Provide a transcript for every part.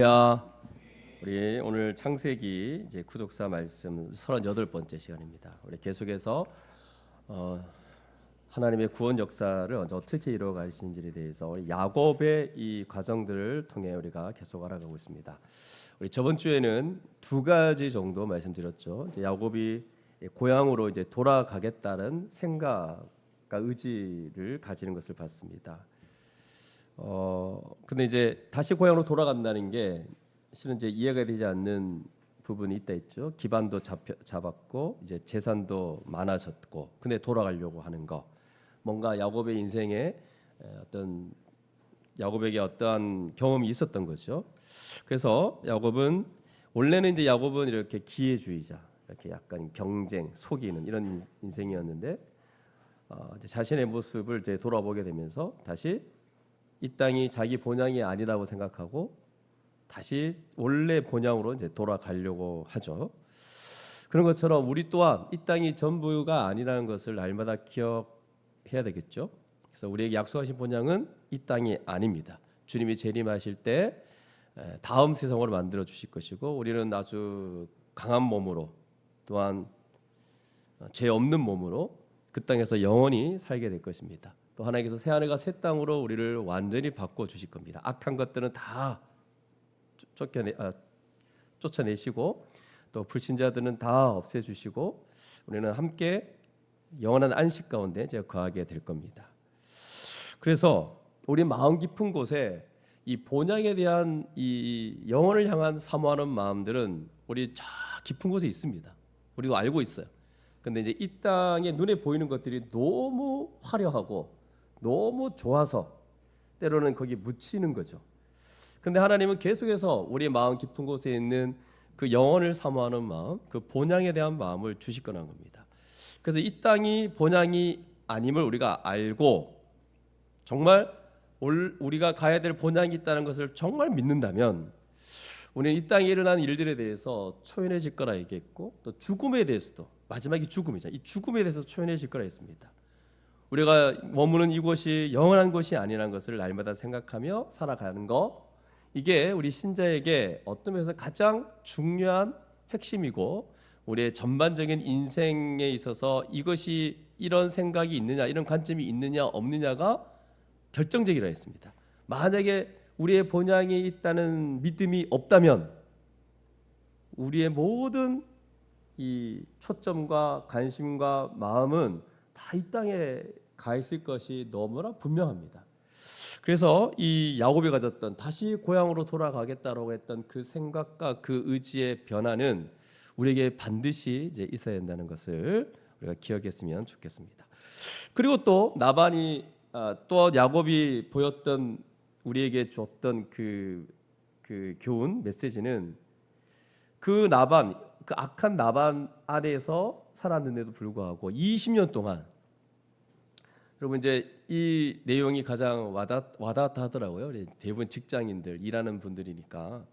야, 우리 오늘 창세기 이제 구독사 말씀 38번째 시간입니다. 우리 계속해서 하나님의 구원 역사를 어떻게 이루어가시는지에 대해서 우리 야곱의 이 과정들을 통해 우리가 계속 알아가고 있습니다. 우리 저번 주에는 두 가지 정도 말씀드렸죠. 이제 야곱이 고향으로 이제 돌아가겠다는 생각과 의지를 가지는 것을 봤습니다. 근데 이제 다시 고향으로 돌아간다는 게 실은 이제 이해가 되지 않는 부분이 있다 했죠. 기반도 잡았고 이제 재산도 많아졌고, 근데 돌아가려고 하는 거, 뭔가 야곱의 인생에 어떤 야곱에게 어떠한 경험이 있었던 거죠. 그래서 야곱은 원래는 이제 야곱은 이렇게 기회주의자, 이렇게 약간 경쟁, 속이는 이런 인생이었는데 이제 자신의 모습을 이제 돌아보게 되면서 다시 이 땅이 자기 본향이 아니라고 생각하고 다시 원래 본향으로 이제 돌아가려고 하죠. 그런 것처럼 우리 또한 이 땅이 전부가 아니라는 것을 날마다 기억해야 되겠죠. 그래서 우리에게 약속하신 본향은 이 땅이 아닙니다. 주님이 재림하실 때 다음 세상으로 만들어 주실 것이고, 우리는 아주 강한 몸으로 또한 죄 없는 몸으로 그 땅에서 영원히 살게 될 것입니다. 또 하나님께서 새 하늘과 새 땅으로 우리를 완전히 바꿔 주실 겁니다. 악한 것들은 다 쫓아내시고 또 불신자들은 다 없애주시고 우리는 함께 영원한 안식 가운데 이제 거하게 될 겁니다. 그래서 우리 마음 깊은 곳에 이 본향에 대한 이 영혼을 향한 사모하는 마음들은 우리 저 깊은 곳에 있습니다. 우리도 알고 있어요. 근데 이제 이 땅에 눈에 보이는 것들이 너무 화려하고 너무 좋아서 때로는 거기 묻히는 거죠. 근데 하나님은 계속해서 우리의 마음 깊은 곳에 있는 그 영혼을 사모하는 마음, 그 본향에 대한 마음을 주실 거라는 겁니다. 그래서 이 땅이 본향이 아님을 우리가 알고 정말 우리가 가야 될 본향이 있다는 것을 정말 믿는다면 우리는 이 땅에 일어난 일들에 대해서 초연해질 거라 얘기했고, 또 죽음에 대해서도, 마지막이 죽음이죠. 이 죽음에 대해서 초연해질 거라 했습니다. 우리가 머무는 이곳이 영원한 곳이 아니라는 것을 날마다 생각하며 살아가는 것, 이게 우리 신자에게 어떤 면에서 가장 중요한 핵심이고 우리의 전반적인 인생에 있어서 이것이 이런 생각이 있느냐, 이런 관점이 있느냐 없느냐가 결정적이라 했습니다. 만약에 우리의 본향이 있다는 믿음이 없다면 우리의 모든 이 초점과 관심과 마음은 다 이 땅에 가 있을 것이 너무나 분명합니다. 그래서 이 야곱이 가졌던 다시 고향으로 돌아가겠다라고 했던 그 생각과 그 의지의 변화는 우리에게 반드시 이제 있어야 된다는 것을 우리가 기억했으면 좋겠습니다. 그리고 또 나반이 또 야곱이 보였던 우리에게 줬던 그 교훈 메시지는 그 나반, 그 악한 나반 아래에서 살았는데도 불구하고 20년 동안, 여러분 이제 이 내용이 가장 와닿다 하더라고요. 대부분 직장인들, 일하는 분들이니까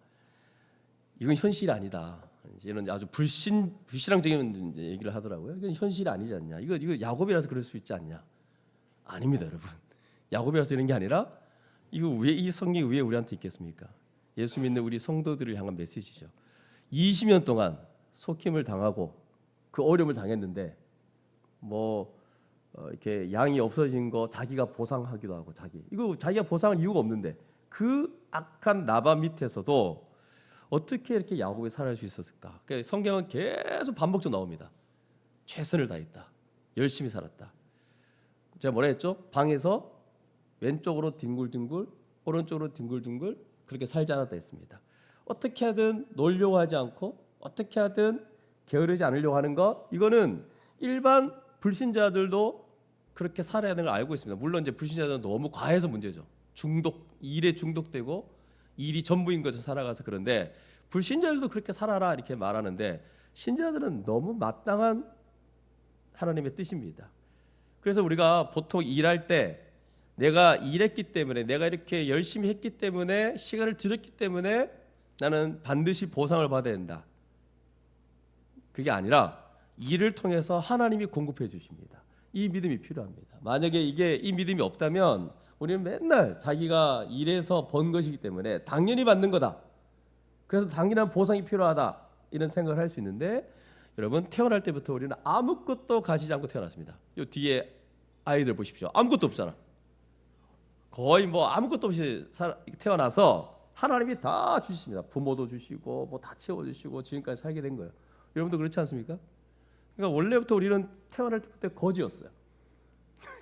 이건 현실이 아니다. 이런 아주 불신앙적인 얘기를 하더라고요. 이건 현실이 아니지 않냐. 이거 야곱이라서 그럴 수 있지 않냐. 아닙니다, 여러분. 야곱이라서 이런 게 아니라 이거 왜 이 성경이 왜 우리한테 있겠습니까? 예수 믿는 우리 성도들을 향한 메시지죠. 20년 동안 속임을 당하고 그 어려움을 당했는데 이렇게 양이 없어진 거 자기가 보상하기도 하고, 자기가 보상할 이유가 없는데 그 악한 나반 밑에서도 어떻게 이렇게 야곱이 살아갈 수 있었을까? 그러니까 성경은 계속 반복적으로 나옵니다. 최선을 다했다, 열심히 살았다. 제가 뭐라 했죠? 방에서 왼쪽으로 뒹굴뒹굴, 오른쪽으로 뒹굴뒹굴 그렇게 살지 않았다 했습니다. 어떻게 하든 놀려고 하지 않고 어떻게 하든 게으르지 않으려고 하는 것, 이거는 일반 불신자들도 그렇게 살아야 하는 걸 알고 있습니다. 물론 이제 불신자들은 너무 과해서 문제죠. 일에 중독되고 일이 전부인 것을 살아가서. 그런데 불신자들도 그렇게 살아라 이렇게 말하는데 신자들은 너무 마땅한 하나님의 뜻입니다. 그래서 우리가 보통 일할 때 내가 일했기 때문에, 내가 이렇게 열심히 했기 때문에, 시간을 들였기 때문에 나는 반드시 보상을 받아야 된다, 그게 아니라 일을 통해서 하나님이 공급해 주십니다. 이 믿음이 필요합니다. 만약에 이 믿음이 없다면 우리는 맨날 자기가 일해서 번 것이기 때문에 당연히 받는 거다, 그래서 당연한 보상이 필요하다 이런 생각을 할 수 있는데 여러분 태어날 때부터 우리는 아무것도 가지지 않고 태어났습니다. 요 뒤에 아이들 보십시오. 아무것도 없잖아. 거의 뭐 아무것도 없이 태어나서 하나님이 다 주십니다. 부모도 주시고 뭐 다 채워주시고 지금까지 살게 된 거예요. 여러분도 그렇지 않습니까? 그러니까 원래부터 우리는 태어날 때부터 거지였어요.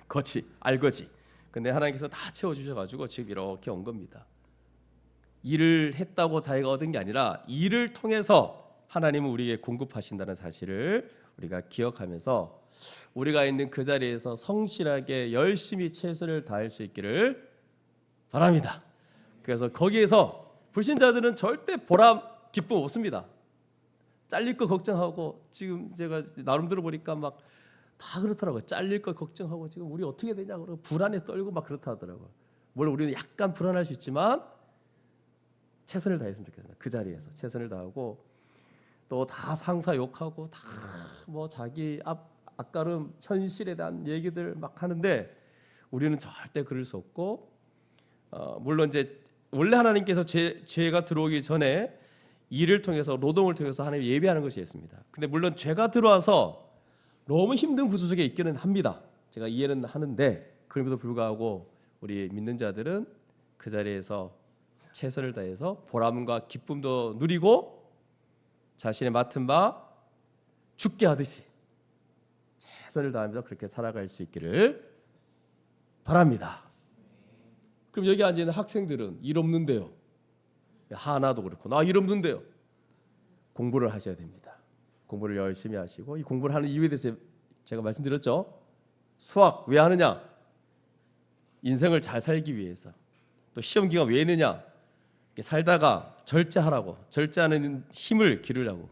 거지, 알거지. 근데 하나님께서 다 채워주셔가지고 지금 이렇게 온 겁니다. 일을 했다고 자기가 얻은 게 아니라 일을 통해서 하나님은 우리에게 공급하신다는 사실을 우리가 기억하면서 우리가 있는 그 자리에서 성실하게 열심히 최선을 다할 수 있기를 바랍니다. 그래서 거기에서 불신자들은 절대 보람, 기쁨 없습니다. 잘릴 거 걱정하고 지금 제가 나름대로 보니까 막 다 그렇더라고요. 잘릴 거 걱정하고 지금 우리 어떻게 되냐 그러고 불안에 떨고 막 그렇다 하더라고요. 물론 우리는 약간 불안할 수 있지만 최선을 다했으면 좋겠습니다. 그 자리에서 최선을 다하고 또 다 상사 욕하고 다 뭐 자기 앞가름 현실에 대한 얘기들 막 하는데 우리는 절대 그럴 수 없고 물론 이제 원래 하나님께서 죄가 들어오기 전에 일을 통해서 노동을 통해서 하나님 예배하는 것이 있습니다. 근데 물론 죄가 들어와서 너무 힘든 구조 속에 있기는 합니다. 제가 이해는 하는데 그럼에도 불구하고 우리 믿는 자들은 그 자리에서 최선을 다해서 보람과 기쁨도 누리고 자신의 맡은 바 죽게 하듯이 최선을 다하면서 그렇게 살아갈 수 있기를 바랍니다. 그럼 여기 앉아 있는 학생들은 일 없는데요. 하나도 그렇고 나 일 없는데요. 공부를 하셔야 됩니다. 공부를 열심히 하시고 이 공부를 하는 이유에 대해서 제가 말씀드렸죠. 수학 왜 하느냐? 인생을 잘 살기 위해서. 또 시험 기간 왜 있느냐? 살다가 절제하라고, 절제하는 힘을 기르라고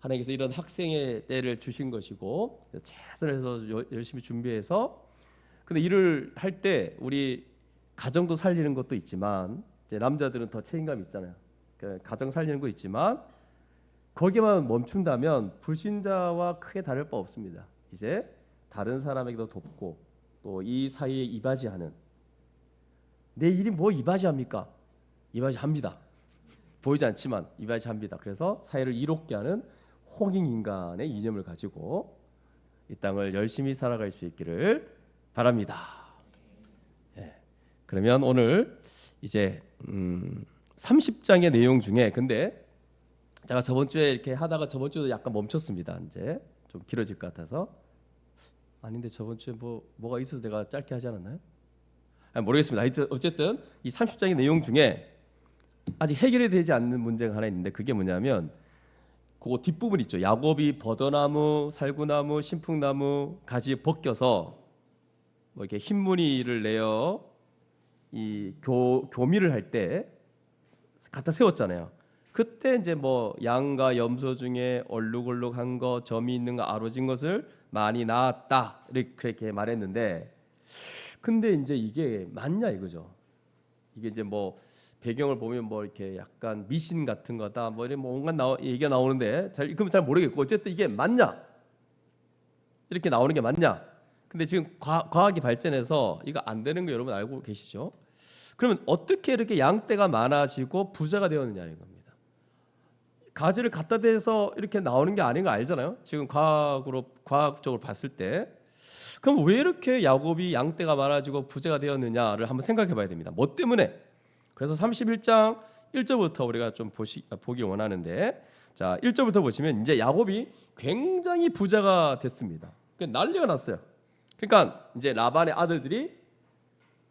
하나님께서 이런 학생의 때를 주신 것이고 최선을 해서 열심히 준비해서 근데 일을 할 때 우리 가정도 살리는 것도 있지만 이제 남자들은 더 책임감이 있잖아요. 그러니까 가정 살리는 거 있지만 거기만 멈춘다면 불신자와 크게 다를 바 없습니다. 이제 다른 사람에게도 돕고 또 이 사이에 이바지하는 내 일이 뭐 이바지합니까? 이바지합니다. 보이지 않지만 이바지합니다. 그래서 사회를 이롭게 하는 홍익 인간의 이념을 가지고 이 땅을 열심히 살아갈 수 있기를 바랍니다. 예. 그러면 오늘 이제 30장의 내용 중에 근데 제가 저번 주에 이렇게 하다가 저번 주도 약간 멈췄습니다. 이제 좀 길어질 것 같아서 아닌데 저번 주에 뭐가 있어서 내가 짧게 하지 않았나요? 모르겠습니다. 어쨌든 이 30장의 내용 중에 아직 해결이 되지 않는 문제가 하나 있는데 그게 뭐냐면 그거 뒷부분 있죠. 야곱이 버더나무, 살구나무, 신풍나무 가지 벗겨서 뭐 이렇게 흰무늬를 내어 이 교미를 할 때 갖다 세웠잖아요. 그때 이제 뭐 양과 염소 중에 얼룩얼룩한 거, 점이 있는 거, 아로진 것을 많이 낳았다 이렇게 말했는데, 근데 이제 이게 맞냐 이거죠. 이게 이제 뭐 배경을 보면 뭐 이렇게 약간 미신 같은 거다 뭐 이런 온갖 얘기가 나오는데 그럼 잘 모르겠고 어쨌든 이게 맞냐 이렇게 나오는 게 맞냐. 근데 지금 과학이 발전해서 이거 안 되는 거 여러분 알고 계시죠? 그러면 어떻게 이렇게 양떼가 많아지고 부자가 되었느냐는 겁니다. 가지를 갖다 대서 이렇게 나오는 게 아닌 거 알잖아요. 지금 과학적으로 봤을 때. 그럼 왜 이렇게 야곱이 양떼가 많아지고 부자가 되었느냐를 한번 생각해 봐야 됩니다. 뭐 때문에? 그래서 31장 1절부터 우리가 좀 보기 원하는데, 자 1절부터 보시면 이제 야곱이 굉장히 부자가 됐습니다. 난리가 났어요. 그러니까 이제 라반의 아들들이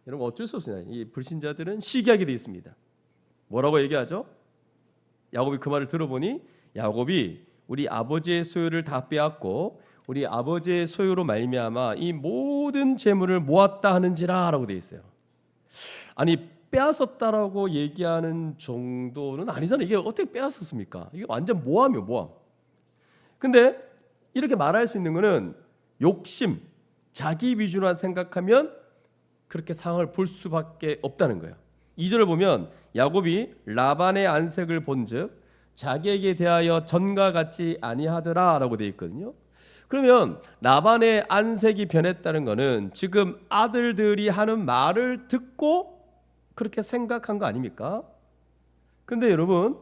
이런 거 어쩔 수 없습니다. 이 불신자들은 시기하게 되어 있습니다. 뭐라고 얘기하죠? 야곱이 그 말을 들어보니 야곱이 우리 아버지의 소유를 다 빼앗고 우리 아버지의 소유로 말미암아 이 모든 재물을 모았다 하는지라라고 되어 있어요. 아니 빼앗았다라고 얘기하는 정도는 아니잖아요. 이게 어떻게 빼앗았습니까? 이게 완전 모함이에요, 모함. 근데 이렇게 말할 수 있는 거는 욕심, 자기 위주로 생각하면 그렇게 상황을 볼 수밖에 없다는 거예요. 2절을 보면 야곱이 라반의 안색을 본즉 자기에게 대하여 전과 같지 아니하더라라고 되어 있거든요. 그러면 라반의 안색이 변했다는 것은 지금 아들들이 하는 말을 듣고 그렇게 생각한 거 아닙니까? 근데 여러분,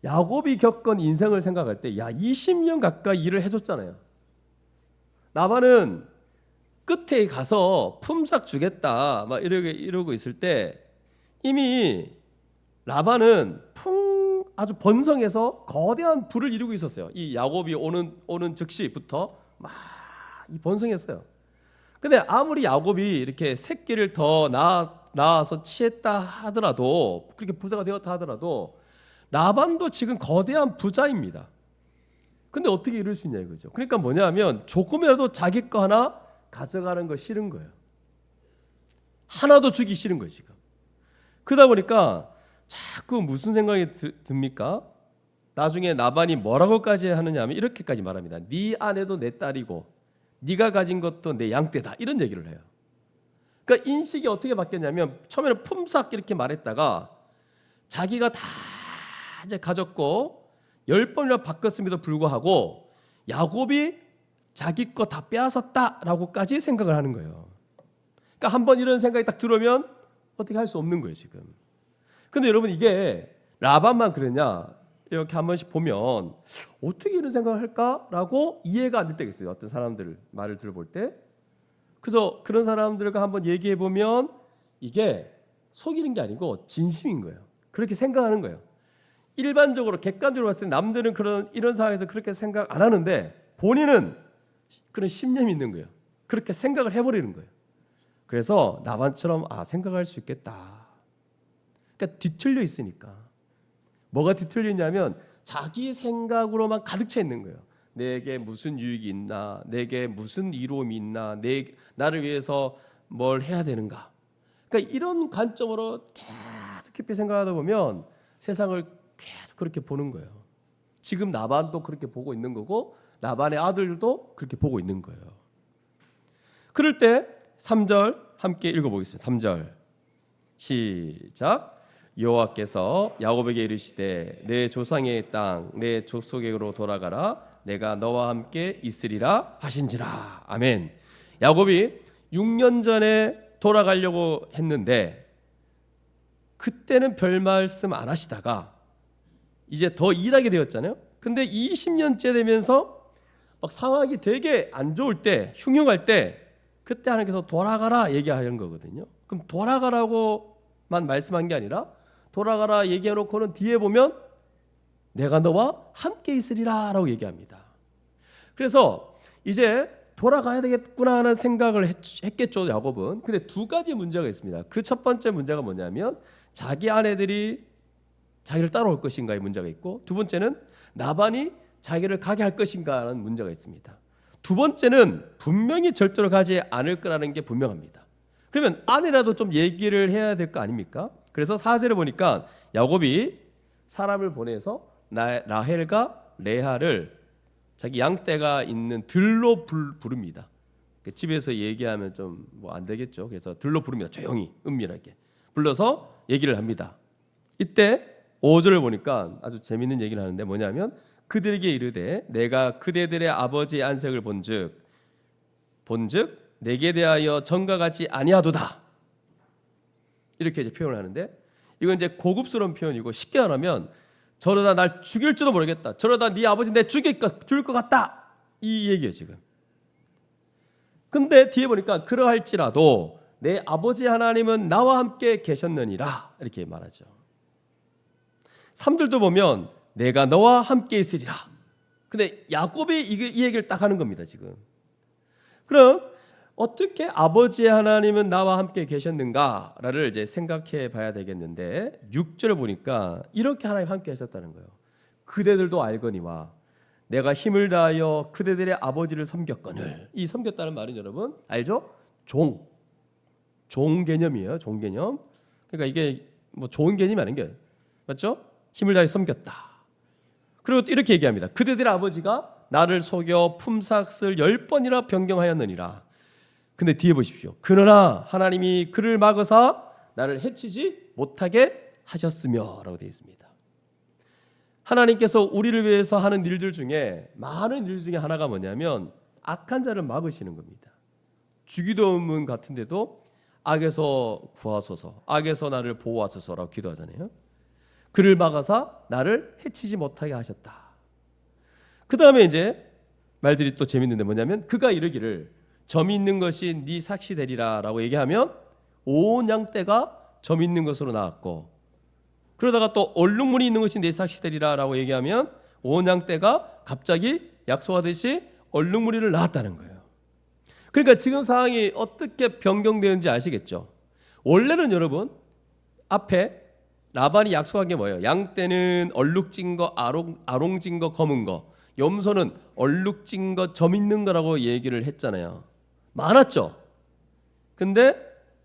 야곱이 겪은 인생을 생각할 때 20년 가까이 일을 해줬잖아요. 라반은 끝에 가서 품삯 주겠다 막 이러고 있을 때 이미 라반은 아주 번성해서 거대한 부를 이루고 있었어요. 이 야곱이 오는 즉시부터 막 이 번성했어요. 근데 아무리 야곱이 이렇게 새끼를 더 낳아서 취했다 하더라도, 그렇게 부자가 되었다 하더라도 라반도 지금 거대한 부자입니다. 근데 어떻게 이럴 수 있냐 이거죠. 그러니까 뭐냐면 조금이라도 자기 거 하나 가져가는 거 싫은 거예요. 하나도 주기 싫은 거예요 지금. 그러다 보니까 자꾸 무슨 생각이 듭니까? 나중에 나반이 뭐라고까지 하느냐 하면 이렇게까지 말합니다. 네 아내도 내 딸이고 네가 가진 것도 내 양떼다, 이런 얘기를 해요. 그러니까 인식이 어떻게 바뀌었냐면 처음에는 품삯 이렇게 말했다가 자기가 다 이제 가졌고 10번이나 바꿨음에도 불구하고 야곱이 자기 거 다 빼앗았다라고까지 생각을 하는 거예요. 그러니까 한번 이런 생각이 딱 들어오면 어떻게 할 수 없는 거예요 지금. 근데 여러분, 이게 라반만 그러냐 이렇게 한 번씩 보면 어떻게 이런 생각을 할까라고 이해가 안 될 때가 있어요. 어떤 사람들 말을 들어볼 때. 그래서 그런 사람들과 한번 얘기해 보면 이게 속이는 게 아니고 진심인 거예요. 그렇게 생각하는 거예요. 일반적으로 객관적으로 봤을 때 남들은 이런 상황에서 그렇게 생각 안 하는데 본인은 그런 신념이 있는 거예요. 그렇게 생각을 해버리는 거예요. 그래서 나반처럼 생각할 수 있겠다. 그러니까 뒤틀려 있으니까. 뭐가 뒤틀리냐면 자기 생각으로만 가득 차 있는 거예요. 내게 무슨 유익이 있나, 내게 무슨 이로움이 있나, 나를 위해서 뭘 해야 되는가. 그러니까 이런 관점으로 계속 깊이 생각하다 보면 세상을 계속 그렇게 보는 거예요. 지금 나반도 그렇게 보고 있는 거고 나반의 아들도 그렇게 보고 있는 거예요. 그럴 때 3절 함께 읽어보겠습니다. 3절 시작. 여호와께서 야곱에게 이르시되 내 조상의 땅 내 족속에게로 돌아가라, 내가 너와 함께 있으리라 하신지라. 아멘. 야곱이 6년 전에 돌아가려고 했는데 그때는 별 말씀 안 하시다가 이제 더 일하게 되었잖아요. 근데 20년째 되면서 막 상황이 되게 안 좋을 때, 흉흉할 때 그때 하나님께서 돌아가라 얘기하는 거거든요. 그럼 돌아가라고만 말씀한 게 아니라 돌아가라 얘기해놓고는 뒤에 보면 내가 너와 함께 있으리라 라고 얘기합니다. 그래서 이제 돌아가야 되겠구나 하는 생각을 했겠죠 야곱은. 근데 두 가지 문제가 있습니다. 그 첫 번째 문제가 뭐냐면 자기 아내들이 자기를 따라올 것인가의 문제가 있고, 두 번째는 나반이 자기를 가게 할 것인가 하는 문제가 있습니다. 두 번째는 분명히 절대로 가지 않을 거라는 게 분명합니다. 그러면 아내라도 좀 얘기를 해야 될 거 아닙니까? 그래서 4절에 보니까 야곱이 사람을 보내서 라헬과 레아를 자기 양떼가 있는 들로 부릅니다. 집에서 얘기하면 좀 뭐 안 되겠죠. 그래서 들로 부릅니다. 조용히 은밀하게 불러서 얘기를 합니다. 이때 5절을 보니까 아주 재밌는 얘기를 하는데 뭐냐면 그들에게 이르되 내가 그대들의 아버지의 안색을 본즉 내게 대하여 전과 같지 아니하도다. 이렇게 이제 표현을 하는데, 이건 이제 고급스러운 표현이고 쉽게 말하면 저러다 날 죽일지도 모르겠다, 저러다 네 아버지 내 죽일 것 같다, 이 얘기예요 지금. 근데 뒤에 보니까 그러할지라도 내 아버지 하나님은 나와 함께 계셨느니라 이렇게 말하죠. 3절도 보면 내가 너와 함께 있으리라. 근데 야곱이 이 얘기를 딱 하는 겁니다 지금. 그럼 어떻게 아버지의 하나님은 나와 함께 계셨는가를 이제 생각해 봐야 되겠는데 6절을 보니까 이렇게 하나님 함께 하셨다는 거예요. 그대들도 알거니와 내가 힘을 다하여 그대들의 아버지를 섬겼거늘. 이 섬겼다는 말은 여러분 알죠? 종 개념이에요. 종 개념. 그러니까 이게 뭐 좋은 개념이 아닌 게 맞죠? 힘을 다해 섬겼다. 그리고 또 이렇게 얘기합니다. 그대들의 아버지가 나를 속여 품삯을 10번이나 변경하였느니라. 근데 뒤에 보십시오. 그러나 하나님이 그를 막으사 나를 해치지 못하게 하셨으며 라고 되어 있습니다. 하나님께서 우리를 위해서 하는 일들 중에 많은 일 중에 하나가 뭐냐면 악한 자를 막으시는 겁니다. 주기도문 같은데도 악에서 구하소서, 악에서 나를 보호하소서라고 기도하잖아요. 그를 막아서 나를 해치지 못하게 하셨다. 그 다음에 이제 말들이 또 재밌는데 뭐냐면 그가 이르기를 점이 있는 것이 네 삭시 되리라 라고 얘기하면 온 양떼가 점 있는 것으로 나왔고, 그러다가 또 얼룩무늬 있는 것이 네 삭시 되리라 라고 얘기하면 온 양떼가 갑자기 약속하듯이 얼룩무늬를 낳았다는 거예요. 그러니까 지금 상황이 어떻게 변경되는지 아시겠죠? 원래는 여러분 앞에 라반이 약속한 게 뭐예요? 양떼는 얼룩진 거, 아롱진 거, 검은 거, 염소는 얼룩진 거, 점 있는 거라고 얘기를 했잖아요. 많았죠? 근데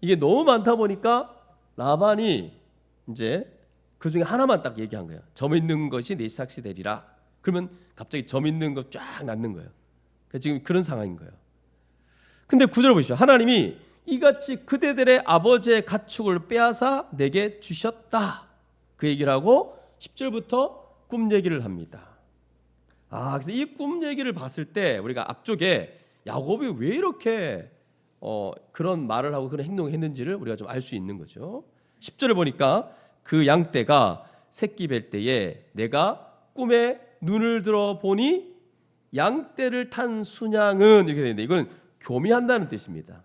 이게 너무 많다 보니까 라반이 이제 그 중에 하나만 딱 얘기한 거예요. 점 있는 것이 네 삭시 되리라. 그러면 갑자기 점 있는 거 쫙 낳는 거예요. 지금 그런 상황인 거예요. 근데 9절 보십시오. 하나님이 이같이 그대들의 아버지의 가축을 빼앗아 내게 주셨다. 그 얘기를 하고 10절부터 꿈 얘기를 합니다. 그래서 이 꿈 얘기를 봤을 때 우리가 앞쪽에 야곱이 왜 이렇게 그런 말을 하고 그런 행동을 했는지를 우리가 좀 알 수 있는 거죠. 10절을 보니까 그 양떼가 새끼 뵐 때에 내가 꿈에 눈을 들어 보니 양떼를 탄 순양은 이렇게 되는데 이건 교미한다는 뜻입니다.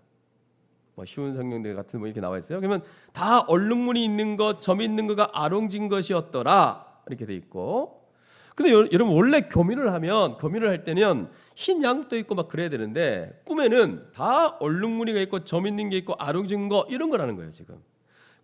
쉬운 성경들 같은 거 이렇게 나와 있어요. 그러면 다 얼룩무늬 있는 것, 점 있는 거가 아롱진 것이었더라 이렇게 돼 있고. 근데 여러분 원래 교미를 할 때는 흰 양도 있고 막 그래야 되는데 꿈에는 다 얼룩무늬가 있고 점 있는 게 있고 아롱진 거 이런 거라는 거예요 지금.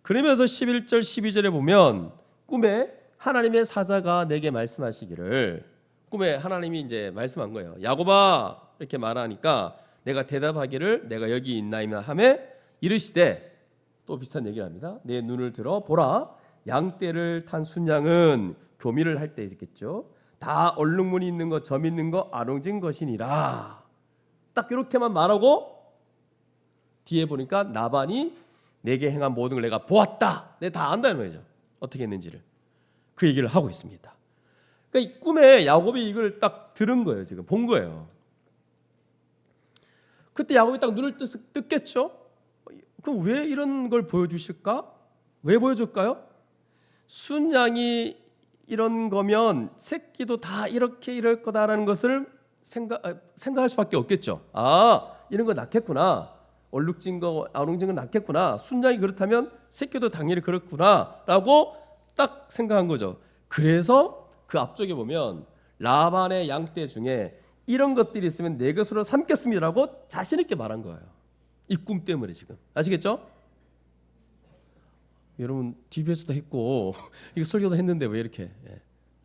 그러면서 11절 12절에 보면 꿈에 하나님의 사자가 내게 말씀하시기를, 꿈에 하나님이 이제 말씀한 거예요. 야곱아 이렇게 말하니까 내가 대답하기를 내가 여기 있나이며 하매 이르시되, 또 비슷한 얘기를 합니다. 내 눈을 들어 보라, 양떼를 탄 순양은 교미를 할 때 있겠죠. 다 얼룩무늬 있는 거, 점 있는 거, 아롱진 것이니라. 딱 이렇게만 말하고 뒤에 보니까 나반이 내게 행한 모든 걸 내가 보았다. 내가 다 안다는 거죠. 어떻게 했는지를. 그 얘기를 하고 있습니다. 그러니까 이 꿈에 야곱이 이걸 딱 들은 거예요. 지금 본 거예요. 그때 야곱이 딱 눈을 떴겠죠. 그럼 왜 이런 걸 보여주실까? 왜 보여줄까요? 순양이 이런 거면 새끼도 다 이렇게 이럴 거다라는 것을 생각할 수밖에 없겠죠. 이런 거 낳겠구나. 얼룩진 거, 아롱진 거 낳겠구나. 순양이 그렇다면 새끼도 당연히 그렇구나 라고 딱 생각한 거죠. 그래서 그 앞쪽에 보면 라반의 양떼 중에 이런 것들이 있으면 내 것으로 삼겠습니다라고 자신 있게 말한 거예요. 이 꿈 때문에 지금. 아시겠죠? 여러분 TV에서도 했고 이거 설교도 했는데 왜 이렇게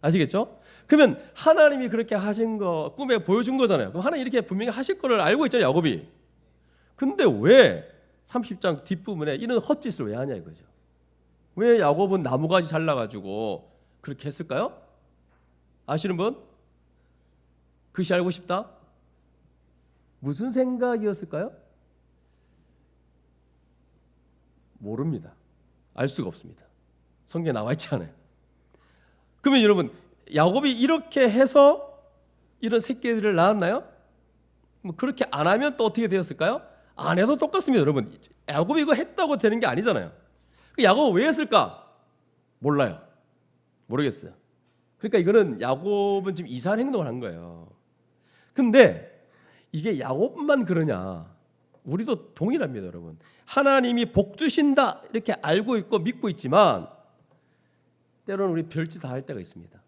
아시겠죠? 그러면 하나님이 그렇게 하신 거 꿈에 보여준 거잖아요. 그럼 하나님 이렇게 분명히 하실 거를 알고 있잖아요, 야곱이. 근데 왜 30장 뒷부분에 이런 헛짓을 왜 하냐 이거죠. 왜 야곱은 나무가지 잘라가지고 그렇게 했을까요? 아시는 분? 그것이 알고 싶다? 무슨 생각이었을까요? 모릅니다. 알 수가 없습니다. 성경에 나와 있지 않아요. 그러면 여러분 야곱이 이렇게 해서 이런 새끼들을 낳았나요? 그렇게 안 하면 또 어떻게 되었을까요? 안 해도 똑같습니다. 여러분 야곱이 이거 했다고 되는 게 아니잖아요. 야곱은 왜 했을까? 몰라요. 모르겠어요. 그러니까 이거는 야곱은 지금 이상한 행동을 한 거예요. 근데 이게 야곱만 그러냐? 우리도 동일합니다, 여러분. 하나님이 복 주신다 이렇게 알고 있고 믿고 있지만 때로는 우리 별짓 다 할 때가 있습니다.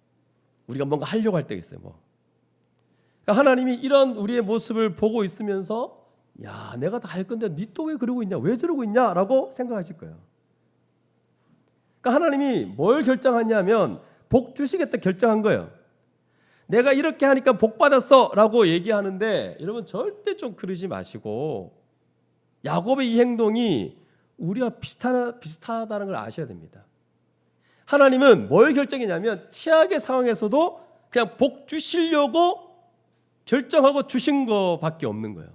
우리가 뭔가 하려고 할 때가 있어요. 그러니까 하나님이 이런 우리의 모습을 보고 있으면서 야, 내가 다 할 건데 니 또 왜 그러고 있냐? 왜 저러고 있냐라고 생각하실 거예요. 그러니까 하나님이 뭘 결정하냐면 복 주시겠다 결정한 거예요. 내가 이렇게 하니까 복 받았어 라고 얘기하는데 여러분 절대 좀 그러지 마시고 야곱의 이 행동이 우리와 비슷하다는 걸 아셔야 됩니다. 하나님은 뭘 결정했냐면 최악의 상황에서도 그냥 복 주시려고 결정하고 주신 것밖에 없는 거예요.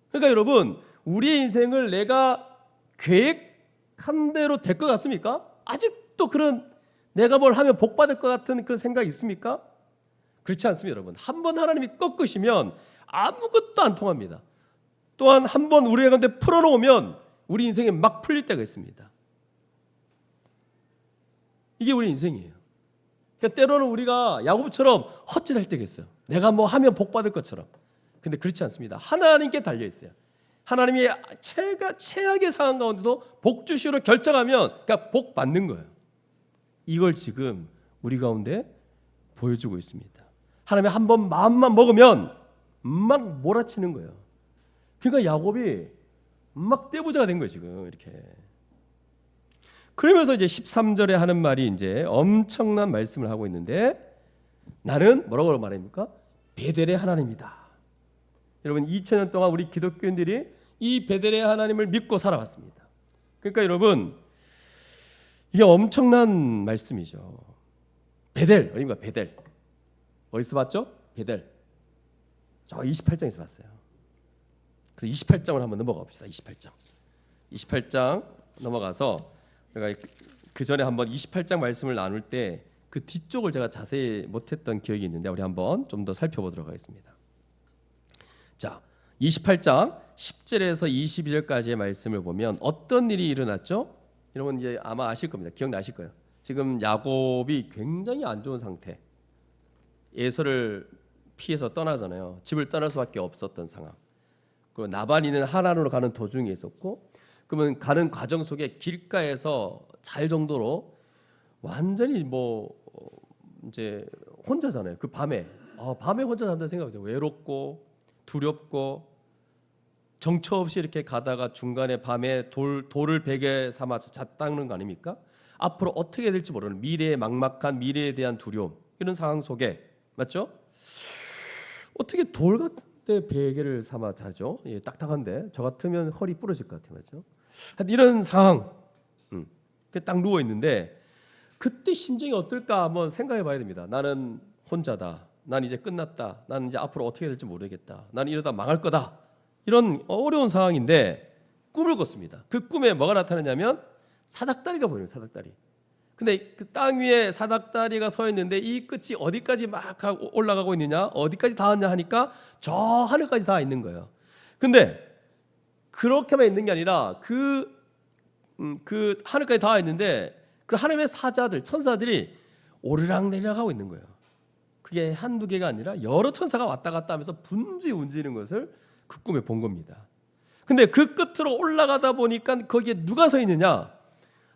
그러니까 여러분 우리의 인생을 내가 계획한 대로 될 것 같습니까? 아직도 그런 내가 뭘 하면 복 받을 것 같은 그런 생각이 있습니까? 그렇지 않습니다, 여러분. 한번 하나님이 꺾으시면 아무것도 안 통합니다. 또한 한번 우리 가운데 풀어놓으면 우리 인생에 막 풀릴 때가 있습니다. 이게 우리 인생이에요. 그러니까 때로는 우리가 야곱처럼 헛짓할 때가 있어요. 내가 뭐 하면 복 받을 것처럼. 근데 그렇지 않습니다. 하나님께 달려 있어요. 하나님이 최악의 상황 가운데도 복 주시로 결정하면 그러니까 복 받는 거예요. 이걸 지금 우리 가운데 보여주고 있습니다. 하나님이 한번 마음만 먹으면 막 몰아치는 거예요. 그러니까 야곱이 막 떼부자가 된 거예요, 지금 이렇게. 그러면서 이제 13절에 하는 말이 이제 엄청난 말씀을 하고 있는데, 나는 뭐라고 말합니까? 베델의 하나님이다. 여러분 2000년 동안 우리 기독교인들이 이 베델의 하나님을 믿고 살아왔습니다. 그러니까 여러분 이게 엄청난 말씀이죠. 베델, 어디입니까? 베델. 어디서 봤죠? 베델. 저 28장에서 봤어요. 그래서 28장을 한번 넘어가 봅시다. 28장 넘어가서 제가 그 전에 한번 28장 말씀을 나눌 때 그 뒤쪽을 제가 자세히 못했던 기억이 있는데 우리 한번 좀 더 살펴보도록 하겠습니다. 자, 28장 10절에서 22절까지의 말씀을 보면 어떤 일이 일어났죠? 여러분 이제 아마 아실 겁니다. 기억나실 거예요. 지금 야곱이 굉장히 안 좋은 상태. 에서를 피해서 떠나잖아요. 집을 떠날 수밖에 없었던 상황. 그리고 나발이는 하란으로 가는 도중에 있었고, 그러면 가는 과정 속에 길가에서 잘 정도로 완전히 뭐 이제 혼자잖아요. 그 밤에 혼자 산다 생각하세요. 외롭고 두렵고 정처 없이 이렇게 가다가 중간에 밤에 돌을 베개 삼아서 잤다는 거 아닙니까? 앞으로 어떻게 될지 모르는 미래의 막막한 미래에 대한 두려움, 이런 상황 속에, 맞죠? 어떻게 돌 같은데 베개를 삼아 자죠? 예, 딱딱한데 저 같으면 허리 부러질 것 같아요, 맞죠? 이런 상황, 딱 누워 있는데 그때 심정이 어떨까 한번 생각해봐야 됩니다. 나는 혼자다. 난 이제 끝났다. 나는 이제 앞으로 어떻게 될지 모르겠다. 나는 이러다 망할 거다. 이런 어려운 상황인데 꿈을 꿨습니다. 그 꿈에 뭐가 나타나냐면 사닥다리가 보여요. 사닥다리. 근데 그 땅 위에 사닥다리가 서 있는데 이 끝이 어디까지 막 올라가고 있느냐, 어디까지 닿았냐 하니까 저 하늘까지 닿아 있는 거예요. 근데 그렇게만 있는 게 아니라 그 하늘까지 닿아 있는데 그 하나님의 사자들, 천사들이 오르락내리락 하고 있는 거예요. 그게 한두 개가 아니라 여러 천사가 왔다 갔다 하면서 분주히 움직이는 것을 그 꿈에 본 겁니다. 근데 그 끝으로 올라가다 보니까 거기에 누가 서 있느냐,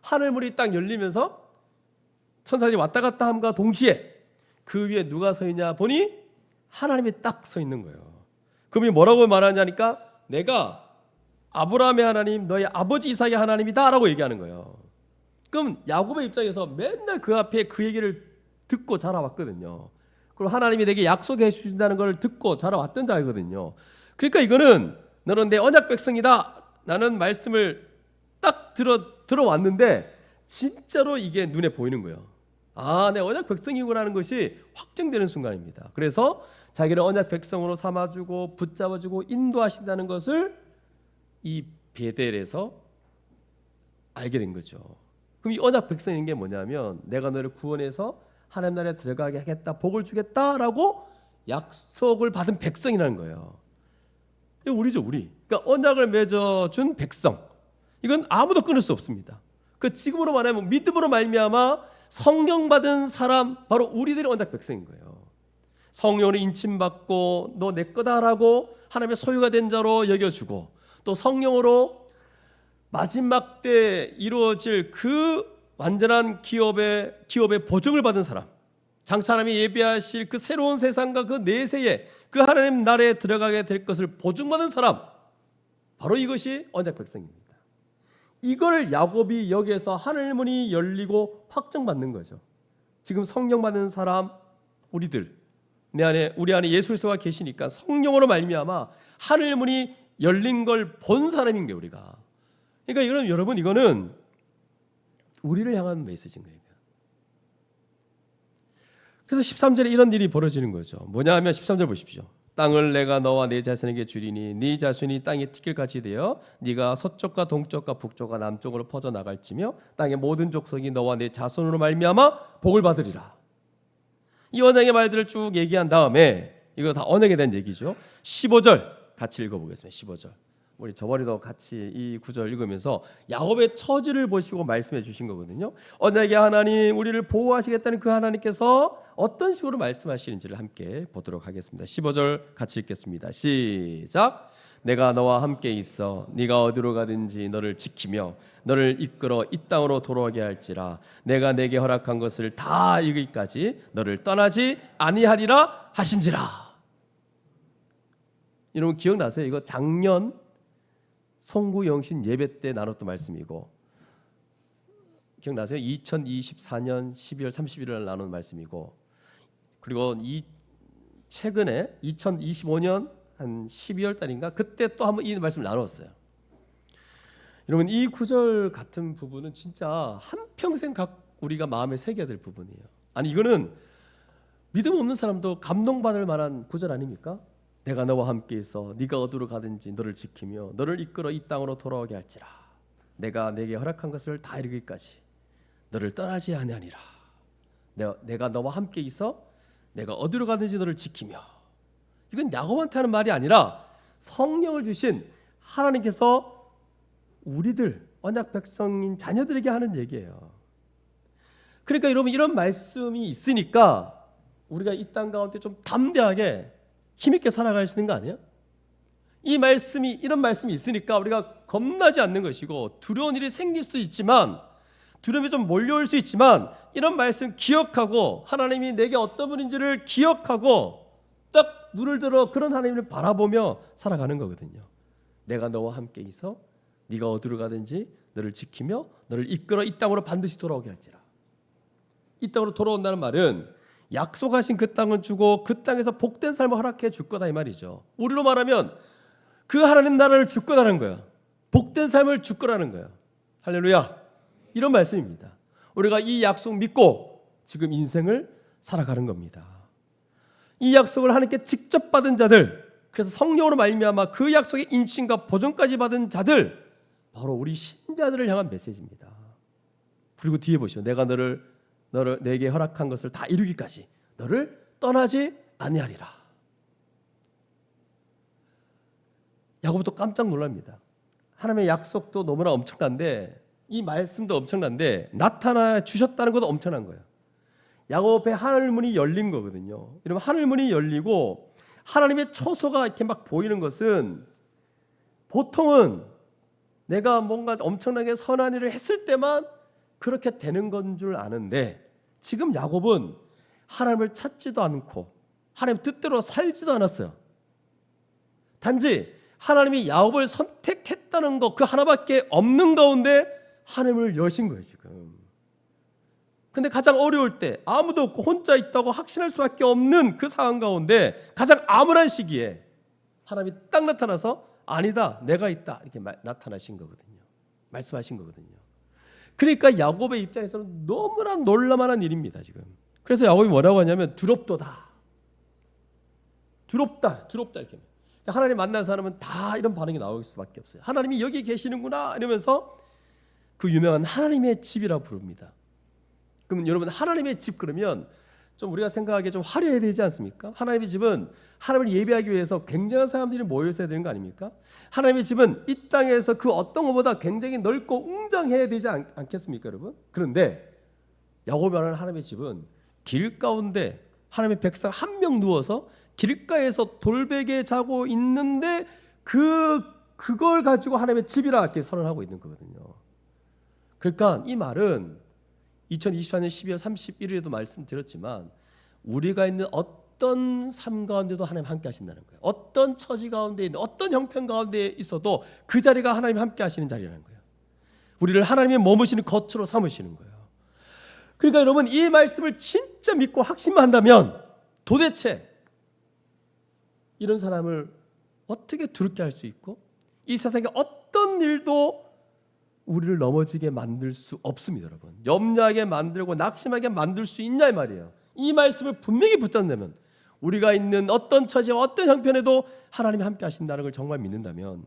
하늘문이 딱 열리면서 천사들이 왔다 갔다 함과 동시에 그 위에 누가 서 있냐 보니 하나님이 딱 서 있는 거예요. 그분이 뭐라고 말하냐니까 내가 아브라함의 하나님, 너의 아버지 이삭의 하나님이다 라고 얘기하는 거예요. 그럼 야곱의 입장에서 맨날 그 앞에 그 얘기를 듣고 자라왔거든요. 그리고 하나님이 내게 약속해 주신다는 걸 듣고 자라왔던 자이거든요. 그러니까 이거는 너는 내 언약 백성이다 라는 말씀을 딱 들어왔는데 진짜로 이게 눈에 보이는 거예요. 아, 내 언약 백성이구나라는 것이 확정되는 순간입니다. 그래서 자기를 언약 백성으로 삼아주고 붙잡아주고 인도하신다는 것을 이 베델에서 알게 된 거죠. 그럼 이 언약 백성인 게 뭐냐면 내가 너를 구원해서 하나님 나라에 들어가게 하겠다, 복을 주겠다라고 약속을 받은 백성이라는 거예요. 이거 우리죠, 우리. 그러니까 언약을 맺어준 백성. 이건 아무도 끊을 수 없습니다. 그 지금으로 말하면 믿음으로 말미암아 성령 받은 사람, 바로 우리들의 언약 백성인 거예요. 성령으로 인침받고 너 내 거다라고 하나님의 소유가 된 자로 여겨주고, 또 성령으로 마지막 때 이루어질 그 완전한 기업의 보증을 받은 사람, 장차 하나님이 예비하실 그 새로운 세상과 그 내세에 그 하나님 나라에 들어가게 될 것을 보증받은 사람, 바로 이것이 언약 백성입니다. 이걸 야곱이 여기에서 하늘문이 열리고 확정받는 거죠. 지금 성령 받는 사람, 우리들, 우리 안에 예수 그리스도가 계시니까 성령으로 말미암아 하늘문이 열린 걸 본 사람인 게 우리가. 그러니까 여러분 이거는 우리를 향한 메시지인 거예요. 그래서 13절에 이런 일이 벌어지는 거죠. 뭐냐 하면 13절 보십시오. 땅을 내가 너와 네 자손에게 주리니 네 자손이 땅에 티끌같이 되어 네가 서쪽과 동쪽과 북쪽과 남쪽으로 퍼져 나갈지며 땅의 모든 족속이 너와 네 자손으로 말미암아 복을 받으리라. 이 언약의 말들을 쭉 얘기한 다음에 이거 다 언약에 대한 얘기죠. 15절 같이 읽어보겠습니다. 15절 우리 저번에도 같이 이 구절 읽으면서 야곱의 처지를 보시고 말씀해 주신 거거든요. 언약의 하나님, 우리를 보호하시겠다는 그 하나님께서 어떤 식으로 말씀하시는지를 함께 보도록 하겠습니다. 15절 같이 읽겠습니다. 시작. 내가 너와 함께 있어 네가 어디로 가든지 너를 지키며 너를 이끌어 이 땅으로 돌아오게 할지라. 내가 내게 허락한 것을 다 이루기까지 너를 떠나지 아니하리라 하신지라. 여러분 기억나세요? 이거 작년 송구영신 예배 때 나눴던 말씀이고, 기억나세요? 2024년 12월 31일 날 나눈 말씀이고, 그리고 이 최근에 2025년 한 12월 달인가 그때 또 한번 이 말씀을 나눴어요. 여러분 이 구절 같은 부분은 진짜 한평생 우리가 마음에 새겨야 될 부분이에요. 아니 이거는 믿음 없는 사람도 감동받을 만한 구절 아닙니까? 내가 너와 함께 있어 네가 어디로 가든지 너를 지키며 너를 이끌어 이 땅으로 돌아오게 할지라. 내가 내게 허락한 것을 다 이루기까지 너를 떠나지 아니하니라. 내가 너와 함께 있어 내가 어디로 가든지 너를 지키며. 이건 야곱한테 하는 말이 아니라 성령을 주신 하나님께서 우리들 언약 백성인 자녀들에게 하는 얘기예요. 그러니까 여러분 이런 말씀이 있으니까 우리가 이 땅 가운데 좀 담대하게 힘있게 살아갈 수 있는 거 아니에요? 이 말씀이 이런 말씀이 있으니까 우리가 겁나지 않는 것이고, 두려운 일이 생길 수도 있지만 두려움이 좀 몰려올 수 있지만 이런 말씀 기억하고 하나님이 내게 어떤 분인지를 기억하고 딱 눈을 들어 그런 하나님을 바라보며 살아가는 거거든요. 내가 너와 함께 있어 네가 어디로 가든지 너를 지키며 너를 이끌어 이 땅으로 반드시 돌아오게 할지라. 이 땅으로 돌아온다는 말은 약속하신 그 땅은 주고 그 땅에서 복된 삶을 허락해 줄 거다 이 말이죠. 우리로 말하면 그 하나님 나라를 줄 거라는 거야. 복된 삶을 줄 거라는 거야. 할렐루야. 이런 말씀입니다. 우리가 이 약속 믿고 지금 인생을 살아가는 겁니다. 이 약속을 하나님께 직접 받은 자들, 그래서 성령으로 말미암아 그 약속의 임신과 보존까지 받은 자들, 바로 우리 신자들을 향한 메시지입니다. 그리고 뒤에 보시죠. 내가 너를 내게 허락한 것을 다 이루기까지 너를 떠나지 아니하리라. 야곱도 깜짝 놀랍니다. 하나님의 약속도 너무나 엄청난데 이 말씀도 엄청난데 나타나 주셨다는 것도 엄청난 거예요. 야곱의 하늘문이 열린 거거든요. 여러분 하늘문이 열리고 하나님의 초소가 이렇게 막 보이는 것은 보통은 내가 뭔가 엄청나게 선한 일을 했을 때만 그렇게 되는 건 줄 아는데, 지금 야곱은 하나님을 찾지도 않고 하나님 뜻대로 살지도 않았어요. 단지 하나님이 야곱을 선택했다는 것 그 하나밖에 없는 가운데 하나님을 여신 거예요 지금. 근데 가장 어려울 때 아무도 없고 혼자 있다고 확신할 수밖에 없는 그 상황 가운데 가장 암울한 시기에 하나님이 딱 나타나서 아니다 내가 있다 이렇게 나타나신 거거든요. 말씀하신 거거든요. 그러니까 야곱의 입장에서는 너무나 놀라만한 일입니다 지금. 그래서 야곱이 뭐라고 하냐면 두렵도다. 두렵다 이렇게. 하나님 만난 사람은 다 이런 반응이 나올 수밖에 없어요. 하나님이 여기 계시는구나 이러면서 그 유명한 하나님의 집이라고 부릅니다. 그러면 여러분 하나님의 집 그러면 좀 우리가 생각하기에 좀 화려해야 되지 않습니까? 하나님의 집은 하나님을 예배하기 위해서 굉장한 사람들이 모여 있어야 되는 거 아닙니까? 하나님의 집은 이 땅에서 그 어떤 것보다 굉장히 넓고 웅장해야 되지 않겠습니까 여러분? 그런데 야곱이 말하는 하나님의 집은 길 가운데 하나님의 백성 한 명 누워서 길가에서 돌베개에 자고 있는데 그걸 가지고 하나님의 집이라 이렇게 선언하고 있는 거거든요. 그러니까 이 말은 2024년 12월 31일에도 말씀드렸지만 우리가 있는 어떤 삶 가운데도 하나님 함께 하신다는 거예요. 어떤 처지 가운데 있는 어떤 형편 가운데 있어도 그 자리가 하나님 함께 하시는 자리라는 거예요. 우리를 하나님의 머무시는 거처로 삼으시는 거예요. 그러니까 여러분 이 말씀을 진짜 믿고 확신한다면 도대체 이런 사람을 어떻게 두렵게 할 수 있고 이 세상에 어떤 일도 우리를 넘어지게 만들 수 없습니다 여러분. 염려하게 만들고 낙심하게 만들 수 있냐 이 말이에요. 이 말씀을 분명히 붙잡는다면 우리가 있는 어떤 처지와 어떤 형편에도 하나님이 함께 하신다는 걸 정말 믿는다면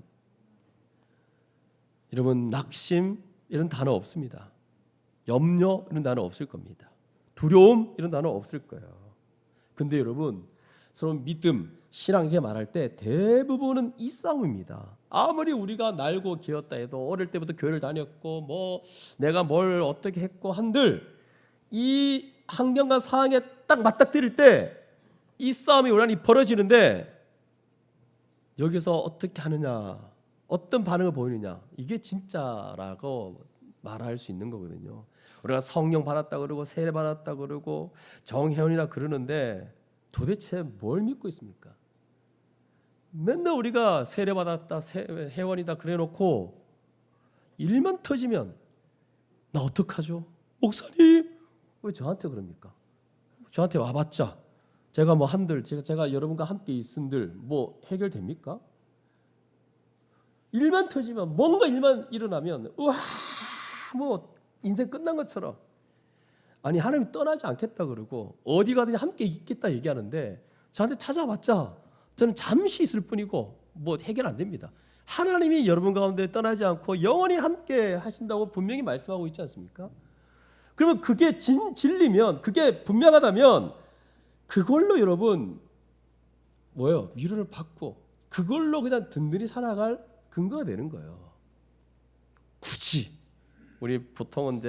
여러분 낙심 이런 단어 없습니다. 염려 이런 단어 없을 겁니다. 두려움 이런 단어 없을 거예요. 근데 여러분 서로 믿음, 신앙 이렇게 말할 때 대부분은 이 싸움입니다. 아무리 우리가 날고 기었다 해도 어릴 때부터 교회를 다녔고 뭐 내가 뭘 어떻게 했고 한들 이 환경과 상황에 딱 맞닥뜨릴 때 이 싸움이 우연히 벌어지는데 여기서 어떻게 하느냐, 어떤 반응을 보이느냐, 이게 진짜라고 말할 수 있는 거거든요. 우리가 성령 받았다 그러고 세례 받았다 그러고 정혜원이다 그러는데 도대체 뭘 믿고 있습니까? 맨날 우리가 세례 받았다 회원이다 그래놓고 일만 터지면 나 어떡하죠? 목사님 왜 저한테 그럽니까? 저한테 와봤자 제가 뭐 한들 제가 여러분과 함께 있은들 뭐 해결됩니까? 일만 터지면 뭔가 일만 일어나면 우와 뭐 인생 끝난 것처럼 아니 하나님이 떠나지 않겠다 그러고 어디 가든지 함께 있겠다 얘기하는데 저한테 찾아왔자 저는 잠시 있을 뿐이고 뭐 해결 안 됩니다. 하나님이 여러분 가운데 떠나지 않고 영원히 함께 하신다고 분명히 말씀하고 있지 않습니까? 그러면 그게 진리면 그게 분명하다면 그걸로 여러분 뭐예요? 위로를 받고 그걸로 그냥 든든히 살아갈 근거가 되는 거예요. 굳이 우리 보통은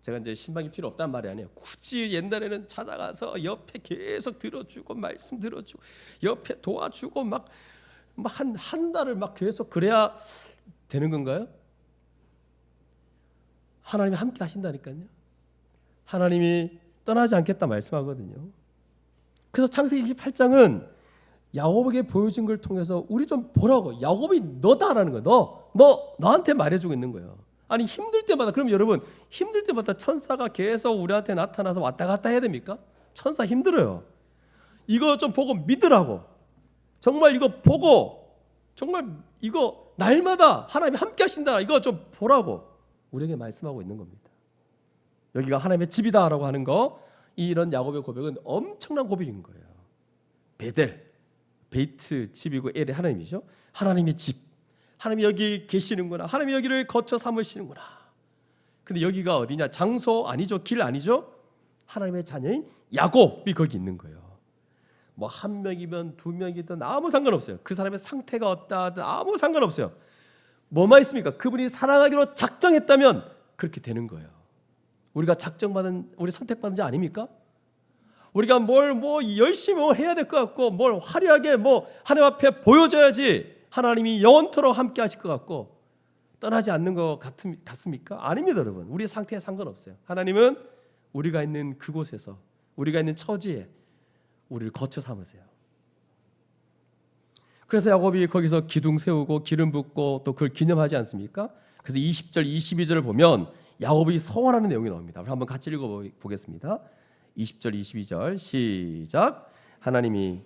제가 신방이 필요 없단 말이 아니에요. 굳이 옛날에는 찾아가서 옆에 계속 들어주고 말씀 들어주고 옆에 도와주고 막 한 달을 막 계속 그래야 되는 건가요? 하나님이 함께 하신다니까요. 하나님이 떠나지 않겠다 말씀하거든요. 그래서 창세기 28장은 야곱에게 보여준 걸 통해서 우리 좀 보라고. 야곱이 너다라는 거야. 너 나한테 말해주고 있는 거예요. 아니 힘들 때마다 그럼 여러분 힘들 때마다 천사가 계속 우리한테 나타나서 왔다 갔다 해야 됩니까? 천사 힘들어요. 이거 좀 보고 믿으라고. 정말 이거 보고 정말 이거 날마다 하나님이 함께 하신다. 이거 좀 보라고 우리에게 말씀하고 있는 겁니다. 여기가 하나님의 집이다라고 하는 거 이런 야곱의 고백은 엄청난 고백인 거예요. 베이트 집이고 엘이 하나님이죠. 하나님의 집. 하나님이 여기 계시는구나. 하나님이 여기를 거쳐 삼으시는구나. 근데 여기가 어디냐? 장소 아니죠. 길 아니죠. 하나님의 자녀인 야곱이 거기 있는 거예요. 뭐 한 명이면 두 명이든 아무 상관없어요. 그 사람의 상태가 어떠하든 아무 상관없어요. 뭐만 있습니까? 그분이 사랑하기로 작정했다면 그렇게 되는 거예요. 우리가 작정받은 우리 선택받은 자 아닙니까? 우리가 뭘 열심히 해야 될 것 같고 뭘 화려하게 하나님 앞에 보여줘야지 하나님이 영원토록 함께 하실 것 같고 떠나지 않는 것 같습니까? 아닙니다, 여러분. 우리의 상태에 상관없어요. 하나님은 우리가 있는 그곳에서 우리가 있는 처지에 우리를 거쳐 삼으세요. 그래서 야곱이 거기서 기둥 세우고 기름 붓고 또 그걸 기념하지 않습니까? 그래서 20절, 22절을 보면 야곱이 서원하는 내용이 나옵니다. 한번 같이 읽어보겠습니다. 20절, 22절 시작. 하나님이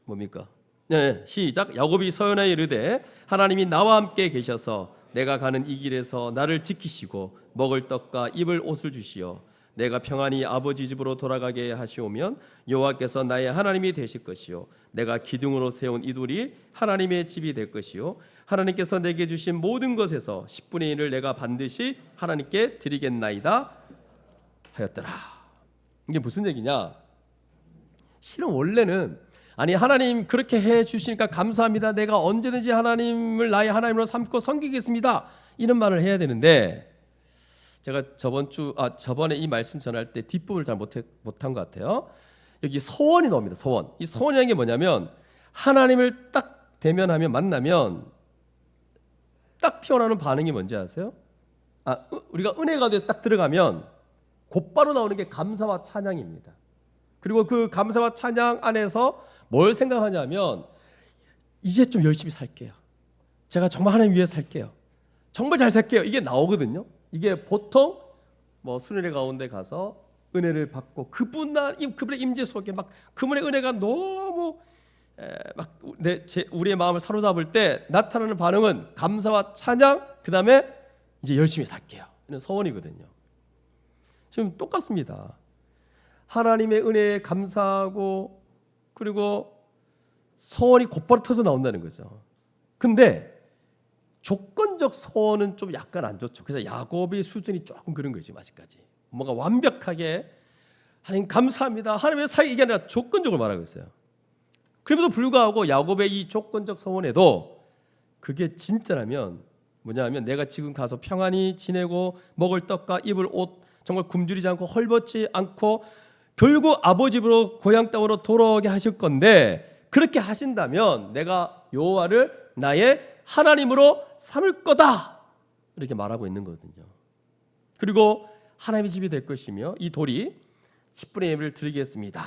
뭡니까? 네, 시작. 야곱이 서원하여 이르되 하나님이 나와 함께 계셔서 내가 가는 이 길에서 나를 지키시고 먹을 떡과 입을 옷을 주시어 내가 평안히 아버지 집으로 돌아가게 하시오면 여호와께서 나의 하나님이 되실 것이요 내가 기둥으로 세운 이 돌이 하나님의 집이 될 것이요 하나님께서 내게 주신 모든 것에서 10분의 1을 내가 반드시 하나님께 드리겠나이다 하였더라. 이게 무슨 얘기냐? 실은 원래는 아니 하나님 그렇게 해 주시니까 감사합니다. 내가 언제든지 하나님을 나의 하나님으로 삼고 섬기겠습니다. 이런 말을 해야 되는데 제가 저번에 이 말씀 전할 때 뒷부분을 잘 못한 것 같아요. 여기 소원이 나옵니다. 소원. 이 소원이라는 게 뭐냐면 하나님을 딱 대면하면 만나면 딱 튀어나오는 반응이 뭔지 아세요? 우리가 은혜 가운데 딱 들어가면 곧바로 나오는 게 감사와 찬양입니다. 그리고 그 감사와 찬양 안에서 뭘 생각하냐면 이제 좀 열심히 살게요. 제가 정말 하나님 위해 살게요. 정말 잘 살게요. 이게 나오거든요. 이게 보통 수련회 가운데 가서 은혜를 받고 그분의 임재 속에 그분의 은혜가 너무 우리의 마음을 사로잡을 때 나타나는 반응은 감사와 찬양, 그 다음에 이제 열심히 살게요. 이런 서원이거든요. 지금 똑같습니다. 하나님의 은혜에 감사하고 그리고 서원이 곧바로 터져 나온다는 거죠. 근데 조건적 서원은 좀 약간 안 좋죠. 그래서 야곱의 수준이 조금 그런 거지 아직까지. 뭔가 완벽하게 하나님 감사합니다. 하나님의 사이 이게 아니라 조건적으로 말하고 있어요. 그럼에도 불구하고 야곱의 이 조건적 서원에도 그게 진짜라면 뭐냐면 내가 지금 가서 평안히 지내고 먹을 떡과 입을 옷 정말 굶주리지 않고 헐벗지 않고 결국 아버지 집으로 고향 땅으로 돌아오게 하실 건데 그렇게 하신다면 내가 여호와를 나의 하나님으로 삼을 거다 이렇게 말하고 있는 거거든요. 그리고 하나님의 집이 될 것이며 이 돌이 10분의 1을 드리겠습니다.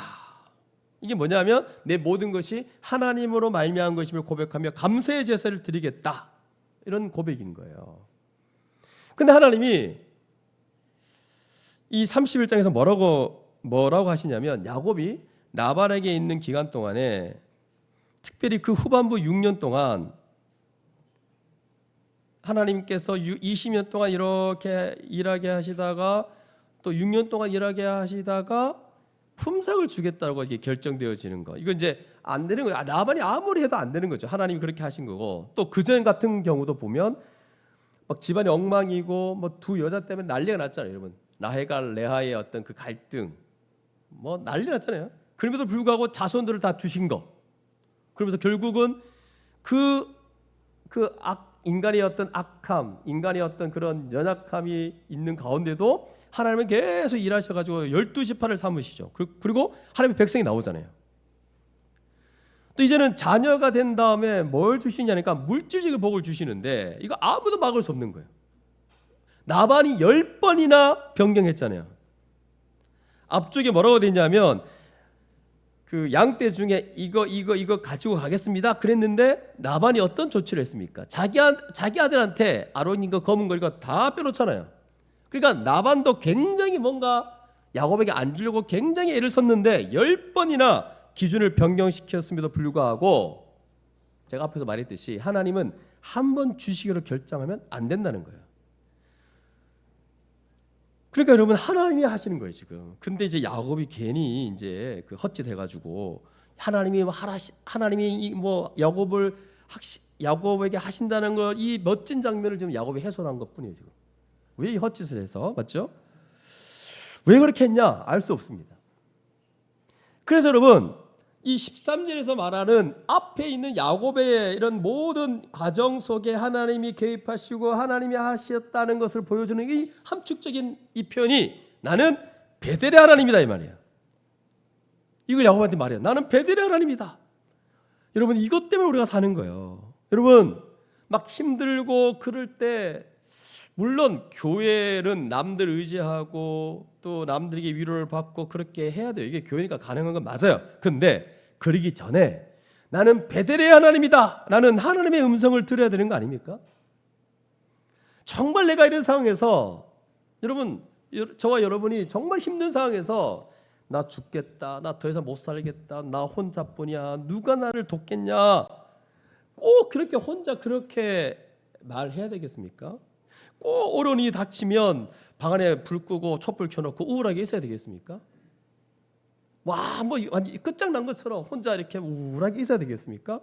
이게 뭐냐면 내 모든 것이 하나님으로 말미암은 것임을 고백하며 감사의 제사를 드리겠다 이런 고백인 거예요. 근데 하나님이 이 31장에서 뭐라고 하시냐면 야곱이 라반에게 있는 기간 동안에 특별히 그 후반부 6년 동안 하나님께서 20년 동안 이렇게 일하게 하시다가 또 6년 동안 일하게 하시다가 품삯을 주겠다고 이게 결정되어지는 거. 이거 이제 안 되는 거예요. 라반이 아무리 해도 안 되는 거죠. 하나님이 그렇게 하신 거고. 또 그전 같은 경우도 보면 막 집안이 엉망이고 뭐 두 여자 때문에 난리가 났잖아요, 여러분. 라헬과 레아의 어떤 그 갈등 뭐 난리 났잖아요. 그럼에도 불구하고 자손들을 다 주신 거. 그러면서 결국은 인간의 어떤 악함, 인간의 어떤 그런 연약함이 있는 가운데도 하나님은 계속 일하셔가지고 12지파를 삼으시죠. 그리고 하나님의 백성이 나오잖아요. 또 이제는 자녀가 된 다음에 뭘 주시냐니까 물질적인 복을 주시는데 이거 아무도 막을 수 없는 거예요. 나반이 10번이나 변경했잖아요. 앞쪽에 뭐라고 되어 있냐면 그 양떼 중에 이거 가지고 가겠습니다 그랬는데 나반이 어떤 조치를 했습니까? 자기 아들한테 아론인 거 검은 거 이거 다 빼놓잖아요. 그러니까 나반도 굉장히 뭔가 야곱에게 안 주려고 굉장히 애를 썼는데 10번이나 기준을 변경시켰음에도 불구하고 제가 앞에서 말했듯이 하나님은 한 번 주시기로 결정하면 안 된다는 거예요. 그러니까 여러분 하나님이 하시는 거예요 지금. 근데 이제 야곱이 괜히 이제 그 헛짓해가지고 하나님이 뭐 야곱에게 하신다는 거 이 멋진 장면을 지금 야곱이 훼손한 것뿐이에요 지금. 왜 이 헛짓을 해서 맞죠? 왜 그렇게 했냐 알 수 없습니다. 그래서 여러분 이 13절에서 말하는 앞에 있는 야곱의 이런 모든 과정 속에 하나님이 개입하시고 하나님이 하셨다는 것을 보여주는 이 함축적인 이 표현이 나는 베델의 하나님이다 이 말이에요. 이걸 야곱한테 말해요. 나는 베델의 하나님이다. 여러분 이것 때문에 우리가 사는 거예요. 여러분 막 힘들고 그럴 때 물론 교회는 남들 의지하고 또 남들에게 위로를 받고 그렇게 해야 돼요. 이게 교회니까 가능한 건 맞아요. 근데 그러기 전에 나는 베델의 하나님이다. 나는 하나님의 음성을 들어야 되는 거 아닙니까? 정말 내가 이런 상황에서 여러분 저와 여러분이 정말 힘든 상황에서 나 죽겠다. 나 더 이상 못 살겠다. 나 혼자뿐이야. 누가 나를 돕겠냐. 꼭 그렇게 혼자 그렇게 말해야 되겠습니까? 꼭 어려운 일이 닥치면 방 안에 불 끄고 촛불 켜놓고 우울하게 있어야 되겠습니까? 와, 뭐 끝장난 것처럼 혼자 이렇게 우울하게 있어야 되겠습니까?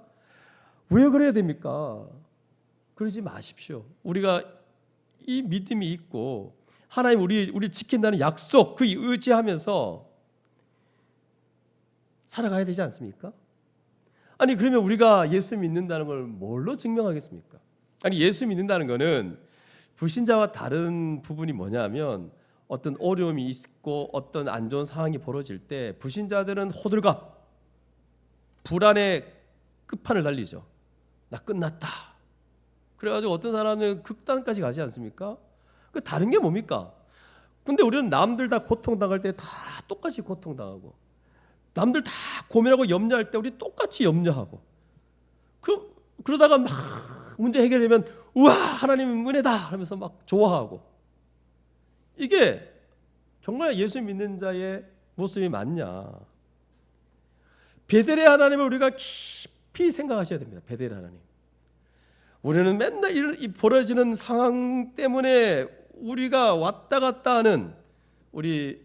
왜 그래야 됩니까? 그러지 마십시오. 우리가 이 믿음이 있고 하나님 우리 지킨다는 약속 그 의지하면서 살아가야 되지 않습니까? 아니 그러면 우리가 예수 믿는다는 걸 뭘로 증명하겠습니까? 아니 예수 믿는다는 거는 불신자와 다른 부분이 뭐냐면 어떤 어려움이 있고 어떤 안 좋은 상황이 벌어질 때 불신자들은 호들갑 불안의 끝판을 달리죠. 나 끝났다. 그래가지고 어떤 사람은 극단까지 가지 않습니까? 그 다른 게 뭡니까? 근데 우리는 남들 다 고통당할 때 다 똑같이 고통당하고 남들 다 고민하고 염려할 때 우리 똑같이 염려하고 그러다가 막 문제 해결되면 우와 하나님은 은혜다 하면서 막 좋아하고 이게 정말 예수 믿는 자의 모습이 맞냐? 베델의 하나님을 우리가 깊이 생각하셔야 됩니다. 베델의 하나님. 우리는 맨날 이 벌어지는 상황 때문에 우리가 왔다 갔다 하는 우리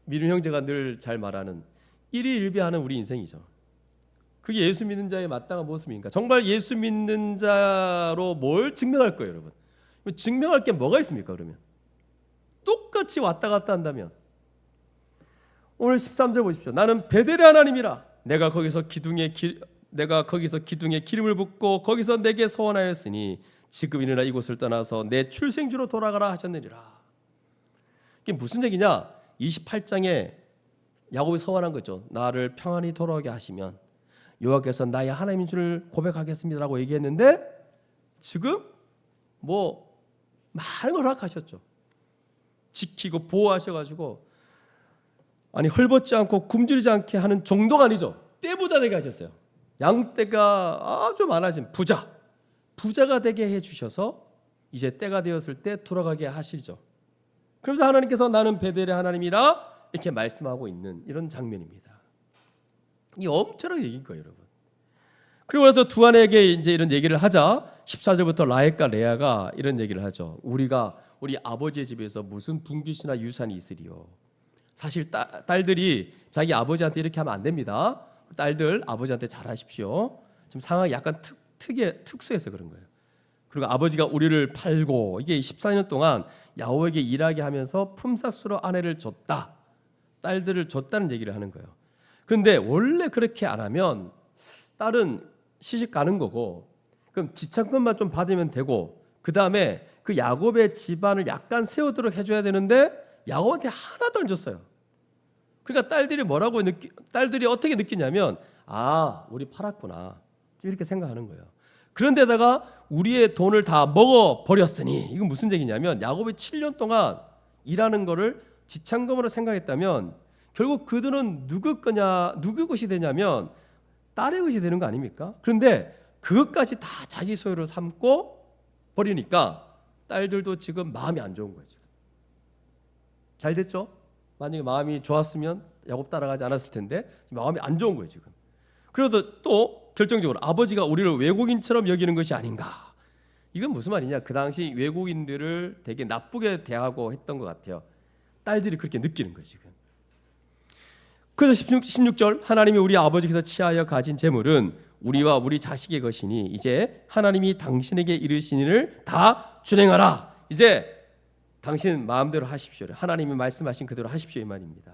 미륜 형제가 늘 잘 말하는 일희일비하는 우리 인생이죠. 그게 예수 믿는 자의 마땅한 모습인가? 정말 예수 믿는 자로 뭘 증명할 거예요, 여러분? 증명할 게 뭐가 있습니까, 그러면? 똑같이 왔다 갔다 한다면 오늘 13절 보십시오. 나는 베델의 하나님이라. 내가 거기서 기둥에 기름을 붓고 거기서 내게 소원하였으니 지금 일어나 이곳을 떠나서 내 출생지로 돌아가라 하셨느니라. 이게 무슨 얘기냐? 28장에 야곱이 소원한 거죠. 나를 평안히 돌아오게 하시면 여호와께서 나의 하나님인 줄 고백하겠습니다라고 얘기했는데 지금 뭐 많은 걸 허락하셨죠. 지키고 보호하셔가지고 아니 헐벗지 않고 굶주리지 않게 하는 정도가 아니죠. 떼부자 되게 하셨어요. 양떼가 아주 많아진 부자가 되게 해주셔서 이제 때가 되었을 때 돌아가게 하시죠. 그러면서 하나님께서 나는 베델의 하나님이라 이렇게 말씀하고 있는 이런 장면입니다. 이 엄청난 얘기인 거예요, 여러분. 그리고 나서 두 아내에게 이제 이런 얘기를 하자 14절부터 라헬과 레아가 이런 얘기를 하죠. 우리가 우리 아버지의 집에서 무슨 분깃이나 유산이 있으리요. 사실 딸들이 자기 아버지한테 이렇게 하면 안 됩니다. 딸들 아버지한테 잘하십시오. 지금 상황이 약간 특수해서 그런 거예요. 그리고 아버지가 우리를 팔고 이게 14년 동안 야곱에게 일하게 하면서 품삯으로 아내를 줬다. 딸들을 줬다는 얘기를 하는 거예요. 그런데 원래 그렇게 안 하면 딸은 시집 가는 거고 그럼 지참금만 좀 받으면 되고 그 다음에 그 야곱의 집안을 약간 세우도록 해줘야 되는데 야곱한테 하나도 안 줬어요. 그러니까 딸들이 어떻게 느끼냐면 우리 팔았구나 이렇게 생각하는 거예요. 그런데다가 우리의 돈을 다 먹어버렸으니 이건 무슨 얘기냐면 야곱이 7년 동안 일하는 거를 지참금으로 생각했다면 결국 그 돈은 누구 것이 되냐면 딸의 것이 되는 거 아닙니까? 그런데 그것까지 다 자기 소유로 삼고 버리니까 딸들도 지금 마음이 안 좋은 거죠. 잘 됐죠? 만약에 마음이 좋았으면 야곱 따라가지 않았을 텐데 마음이 안 좋은 거예요 지금. 그래도 또 결정적으로 아버지가 우리를 외국인처럼 여기는 것이 아닌가. 이건 무슨 말이냐? 그 당시 외국인들을 되게 나쁘게 대하고 했던 것 같아요. 딸들이 그렇게 느끼는 거예요 지금. 그래서 16절 하나님이 우리 아버지께서 취하여 가진 재물은 우리와 우리 자식의 것이니 이제 하나님이 당신에게 이르신 일을 다 준행하라. 이제 당신 마음대로 하십시오. 하나님이 말씀하신 그대로 하십시오 이 말입니다.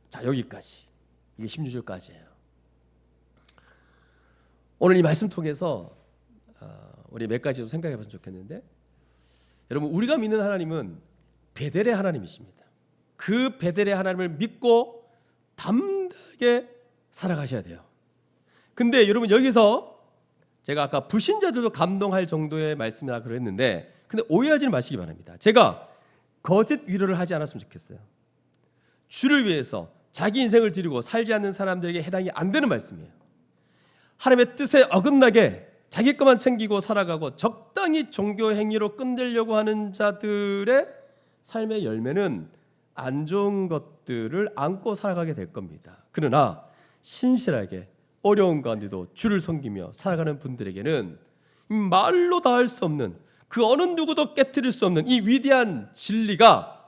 자 여기까지 이게 16절까지예요. 오늘 이 말씀 통해서 우리 몇 가지 좀 생각해 봤으면 좋겠는데 여러분 우리가 믿는 하나님은 베델의 하나님이십니다. 그 베델의 하나님을 믿고 담대하게 살아가셔야 돼요. 근데 여러분 여기서 제가 아까 불신자들도 감동할 정도의 말씀이라 그랬는데 근데 오해하지 마시기 바랍니다. 제가 거짓 위로를 하지 않았으면 좋겠어요. 주를 위해서 자기 인생을 드리고 살지 않는 사람들에게 해당이 안 되는 말씀이에요. 하나님의 뜻에 어긋나게 자기 것만 챙기고 살아가고 적당히 종교 행위로 끝내려고 하는 자들의 삶의 열매는 안 좋은 것들을 안고 살아가게 될 겁니다. 그러나 신실하게 어려운 가운데도 주를 섬기며 살아가는 분들에게는 말로 다 할 수 없는 그 어느 누구도 깨트릴 수 없는 이 위대한 진리가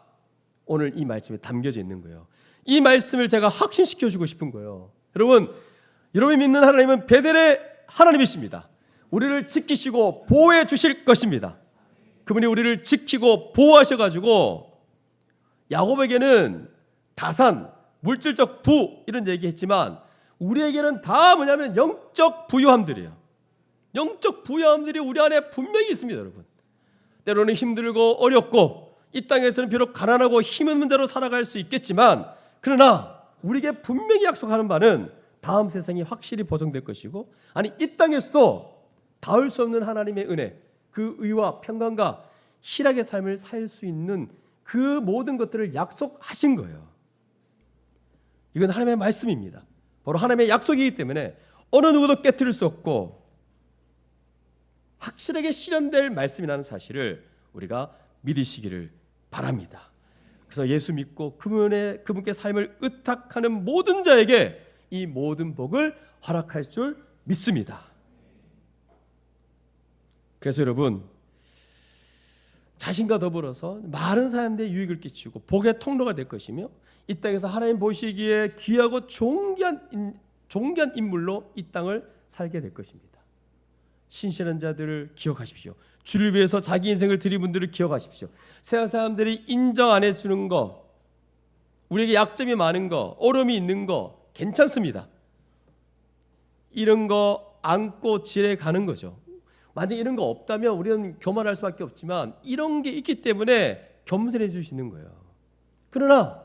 오늘 이 말씀에 담겨져 있는 거예요. 이 말씀을 제가 확신시켜주고 싶은 거예요. 여러분이 믿는 하나님은 베델의 하나님이십니다. 우리를 지키시고 보호해 주실 것입니다. 그분이 우리를 지키고 보호하셔가지고 야곱에게는 다산, 물질적 부 이런 얘기했지만 우리에게는 다 뭐냐면 영적 부유함들이에요. 영적 부유함들이 우리 안에 분명히 있습니다, 여러분. 때로는 힘들고 어렵고 이 땅에서는 비록 가난하고 힘없는 자로 살아갈 수 있겠지만 그러나 우리에게 분명히 약속하는 바는 다음 세상이 확실히 보존될 것이고 아니 이 땅에서도 닿을 수 없는 하나님의 은혜 그 의와 평강과 희락의 삶을 살 수 있는 그 모든 것들을 약속하신 거예요. 이건 하나님의 말씀입니다. 바로 하나님의 약속이기 때문에 어느 누구도 깨트릴 수 없고 확실하게 실현될 말씀이라는 사실을 우리가 믿으시기를 바랍니다. 그래서 예수 믿고 그분께 삶을 의탁하는 모든 자에게 이 모든 복을 허락할 줄 믿습니다. 그래서 여러분 자신과 더불어서 많은 사람들의 유익을 끼치고 복의 통로가 될 것이며 이 땅에서 하나님 보시기에 귀하고 존귀한 인물로 이 땅을 살게 될 것입니다. 신실한 자들을 기억하십시오. 주를 위해서 자기 인생을 드린 분들을 기억하십시오. 세상 사람들이 인정 안 해주는 거 우리에게 약점이 많은 거, 어려움이 있는 거 괜찮습니다. 이런 거 안고 지레 가는 거죠. 만약 이런 거 없다면 우리는 교만할 수밖에 없지만 이런 게 있기 때문에 겸손해 주시는 거예요. 그러나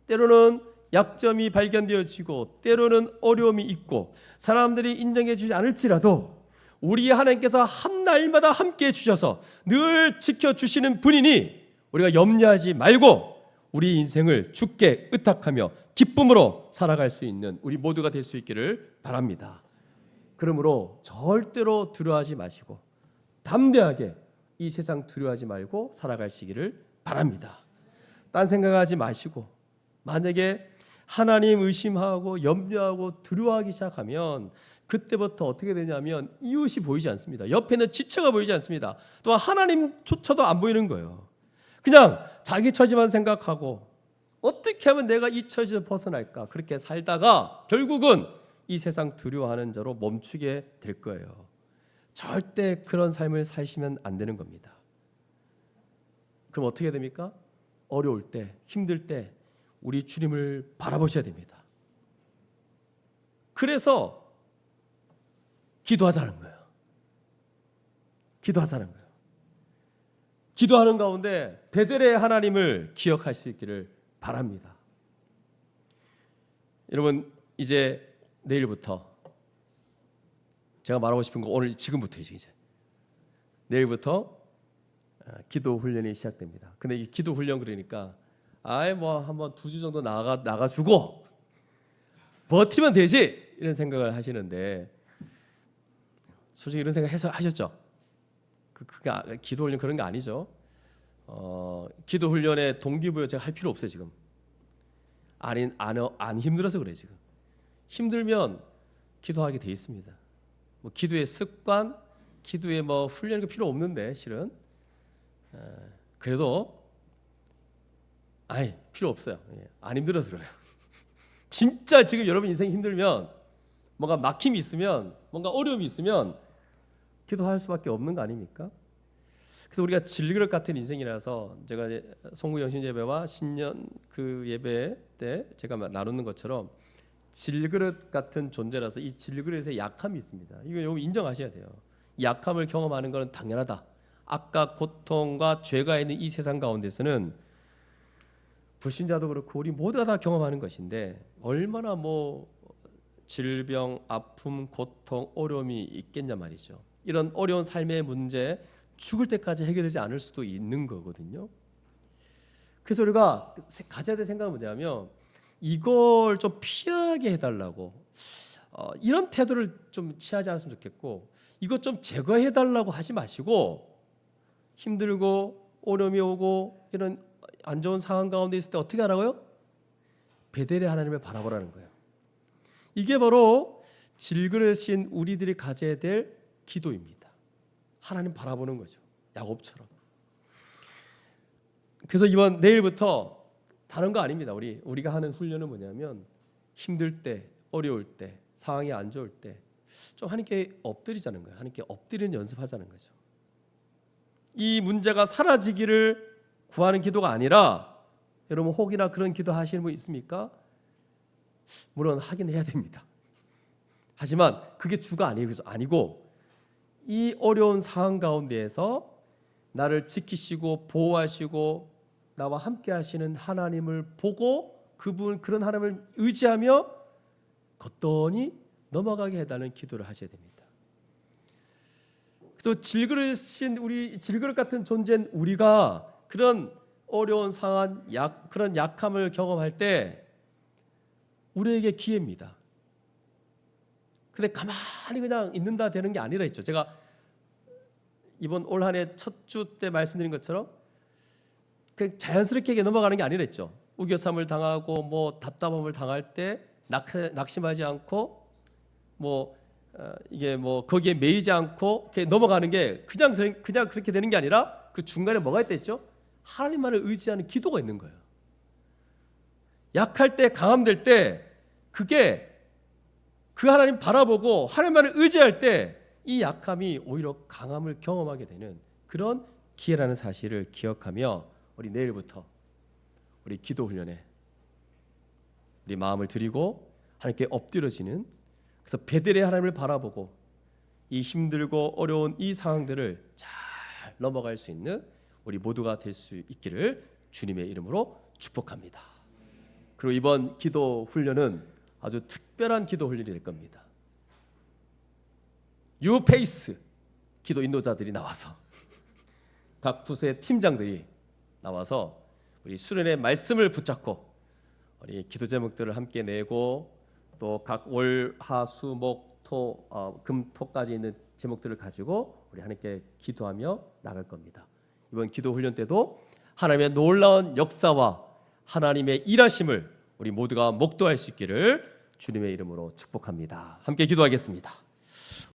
때로는 약점이 발견되어지고 때로는 어려움이 있고 사람들이 인정해 주지 않을지라도 우리 하나님께서 한 날마다 함께해 주셔서 늘 지켜주시는 분이니 우리가 염려하지 말고 우리 인생을 주께 의탁하며 기쁨으로 살아갈 수 있는 우리 모두가 될 수 있기를 바랍니다. 그러므로 절대로 두려워하지 마시고 담대하게 이 세상 두려워하지 말고 살아가시기를 바랍니다. 딴 생각하지 마시고 만약에 하나님 의심하고 염려하고 두려워하기 시작하면 그때부터 어떻게 되냐면 이웃이 보이지 않습니다. 옆에는 지체가 보이지 않습니다. 또한 하나님조차도 안 보이는 거예요. 그냥 자기 처지만 생각하고 어떻게 하면 내가 이 처지를 벗어날까 그렇게 살다가 결국은 이 세상 두려워하는 자로 멈추게 될 거예요. 절대 그런 삶을 사시면 안 되는 겁니다. 그럼 어떻게 됩니까? 어려울 때, 힘들 때 우리 주님을 바라보셔야 됩니다. 그래서 기도하자는 거예요. 기도하자는 거예요. 기도하는 가운데 베델의 하나님을 기억할 수 있기를 바랍니다. 여러분 이제 내일부터 제가 말하고 싶은 거 오늘 지금부터이죠. 이제 내일부터 기도 훈련이 시작됩니다. 근데 이 기도 훈련 그러니까 뭐 한번 2주 정도 나가주고 버티면 되지 이런 생각을 하시는데 솔직히 이런 생각 하셨죠? 그게 기도 훈련 그런 게 아니죠. 기도 훈련에 동기부여 제가 할 필요 없어요 지금. 안 힘들어서 그래 지금. 힘들면 기도하게 돼 있습니다. 뭐 기도의 습관, 기도의 뭐 훈련 그 필요 없는데 실은 그래도 필요 없어요. 안 힘들어서 그래요. 진짜 지금 여러분 인생 힘들면 뭔가 막힘이 있으면 뭔가 어려움이 있으면 기도할 수밖에 없는 거 아닙니까? 그래서 우리가 질그릇 같은 인생이라서 제가 송구 영신 예배와 신년 그 예배 때 제가 나누는 것처럼 질그릇 같은 존재라서 이 질그릇에 약함이 있습니다. 이거 여러분 인정하셔야 돼요. 약함을 경험하는 것은 당연하다. 악과 고통과 죄가 있는 이 세상 가운데서는 불신자도 그렇고 우리 모두가 다 경험하는 것인데 얼마나 뭐 질병, 아픔, 고통, 어려움이 있겠냐 말이죠. 이런 어려운 삶의 문제 죽을 때까지 해결되지 않을 수도 있는 거거든요. 그래서 우리가 가져야 될 생각은 뭐냐면 이걸 좀 피하게 해달라고 이런 태도를 좀 취하지 않았으면 좋겠고 이것 좀 제거해달라고 하지 마시고 힘들고 어려움이 오고 이런 안 좋은 상황 가운데 있을 때 어떻게 하라고요? 베델의 하나님을 바라보라는 거예요. 이게 바로 질그릇인 우리들이 가져야 될 기도입니다. 하나님 바라보는 거죠. 야곱처럼. 그래서 내일부터 다른 거 아닙니다. 우리가 하는 훈련은 뭐냐면 힘들 때, 어려울 때, 상황이 안 좋을 때 좀 하나님께 엎드리자는 거예요. 하나님께 엎드리는 연습하자는 거죠. 이 문제가 사라지기를 구하는 기도가 아니라 여러분 혹이나 그런 기도 하시는 분 있습니까? 물론 하긴 해야 됩니다. 하지만 그게 주가 아니고 이 어려운 상황 가운데에서 나를 지키시고 보호하시고 나와 함께 하시는 하나님을 보고 그런 하나님을 의지하며 걷더니 넘어가게 해달라는 기도를 하셔야 됩니다. 그래서 질그릇 같은 존재인 우리가 그런 어려운 상황, 그런 약함을 경험할 때 우리에게 기회입니다. 근데 가만히 그냥 있는다 되는 게 아니라 있죠. 제가 이번 올 한 해 첫 주 때 말씀드린 것처럼 그 자연스럽게 넘어가는 게 아니라 있죠. 우겨쌈을 당하고 뭐 답답함을 당할 때 낙심하지 않고 이게 거기에 매이지 않고 이렇게 넘어가는 게 그냥 그렇게 되는 게 아니라 그 중간에 뭐가 있다 했죠? 하나님만을 의지하는 기도가 있는 거예요. 약할 때 강함될 때 그게 그 하나님 바라보고 하나님만을 의지할 때 이 약함이 오히려 강함을 경험하게 되는 그런 기회라는 사실을 기억하며 우리 내일부터 우리 기도 훈련에 우리 마음을 드리고 하나님께 엎드려지는, 그래서 베델의 하나님을 바라보고 이 힘들고 어려운 이 상황들을 잘 넘어갈 수 있는 우리 모두가 될 수 있기를 주님의 이름으로 축복합니다. 그리고 이번 기도 훈련은 아주 특별한 기도 훈련이 될 겁니다. 뉴페이스 기도 인도자들이 나와서 각 부서의 팀장들이 나와서 우리 수련의 말씀을 붙잡고 우리 기도 제목들을 함께 내고 또 각 월, 화, 수, 목, 토, 금, 토까지 있는 제목들을 가지고 우리 하나님께 기도하며 나갈 겁니다. 이번 기도 훈련 때도 하나님의 놀라운 역사와 하나님의 일하심을 우리 모두가 목도할 수 있기를 주님의 이름으로 축복합니다. 함께 기도하겠습니다.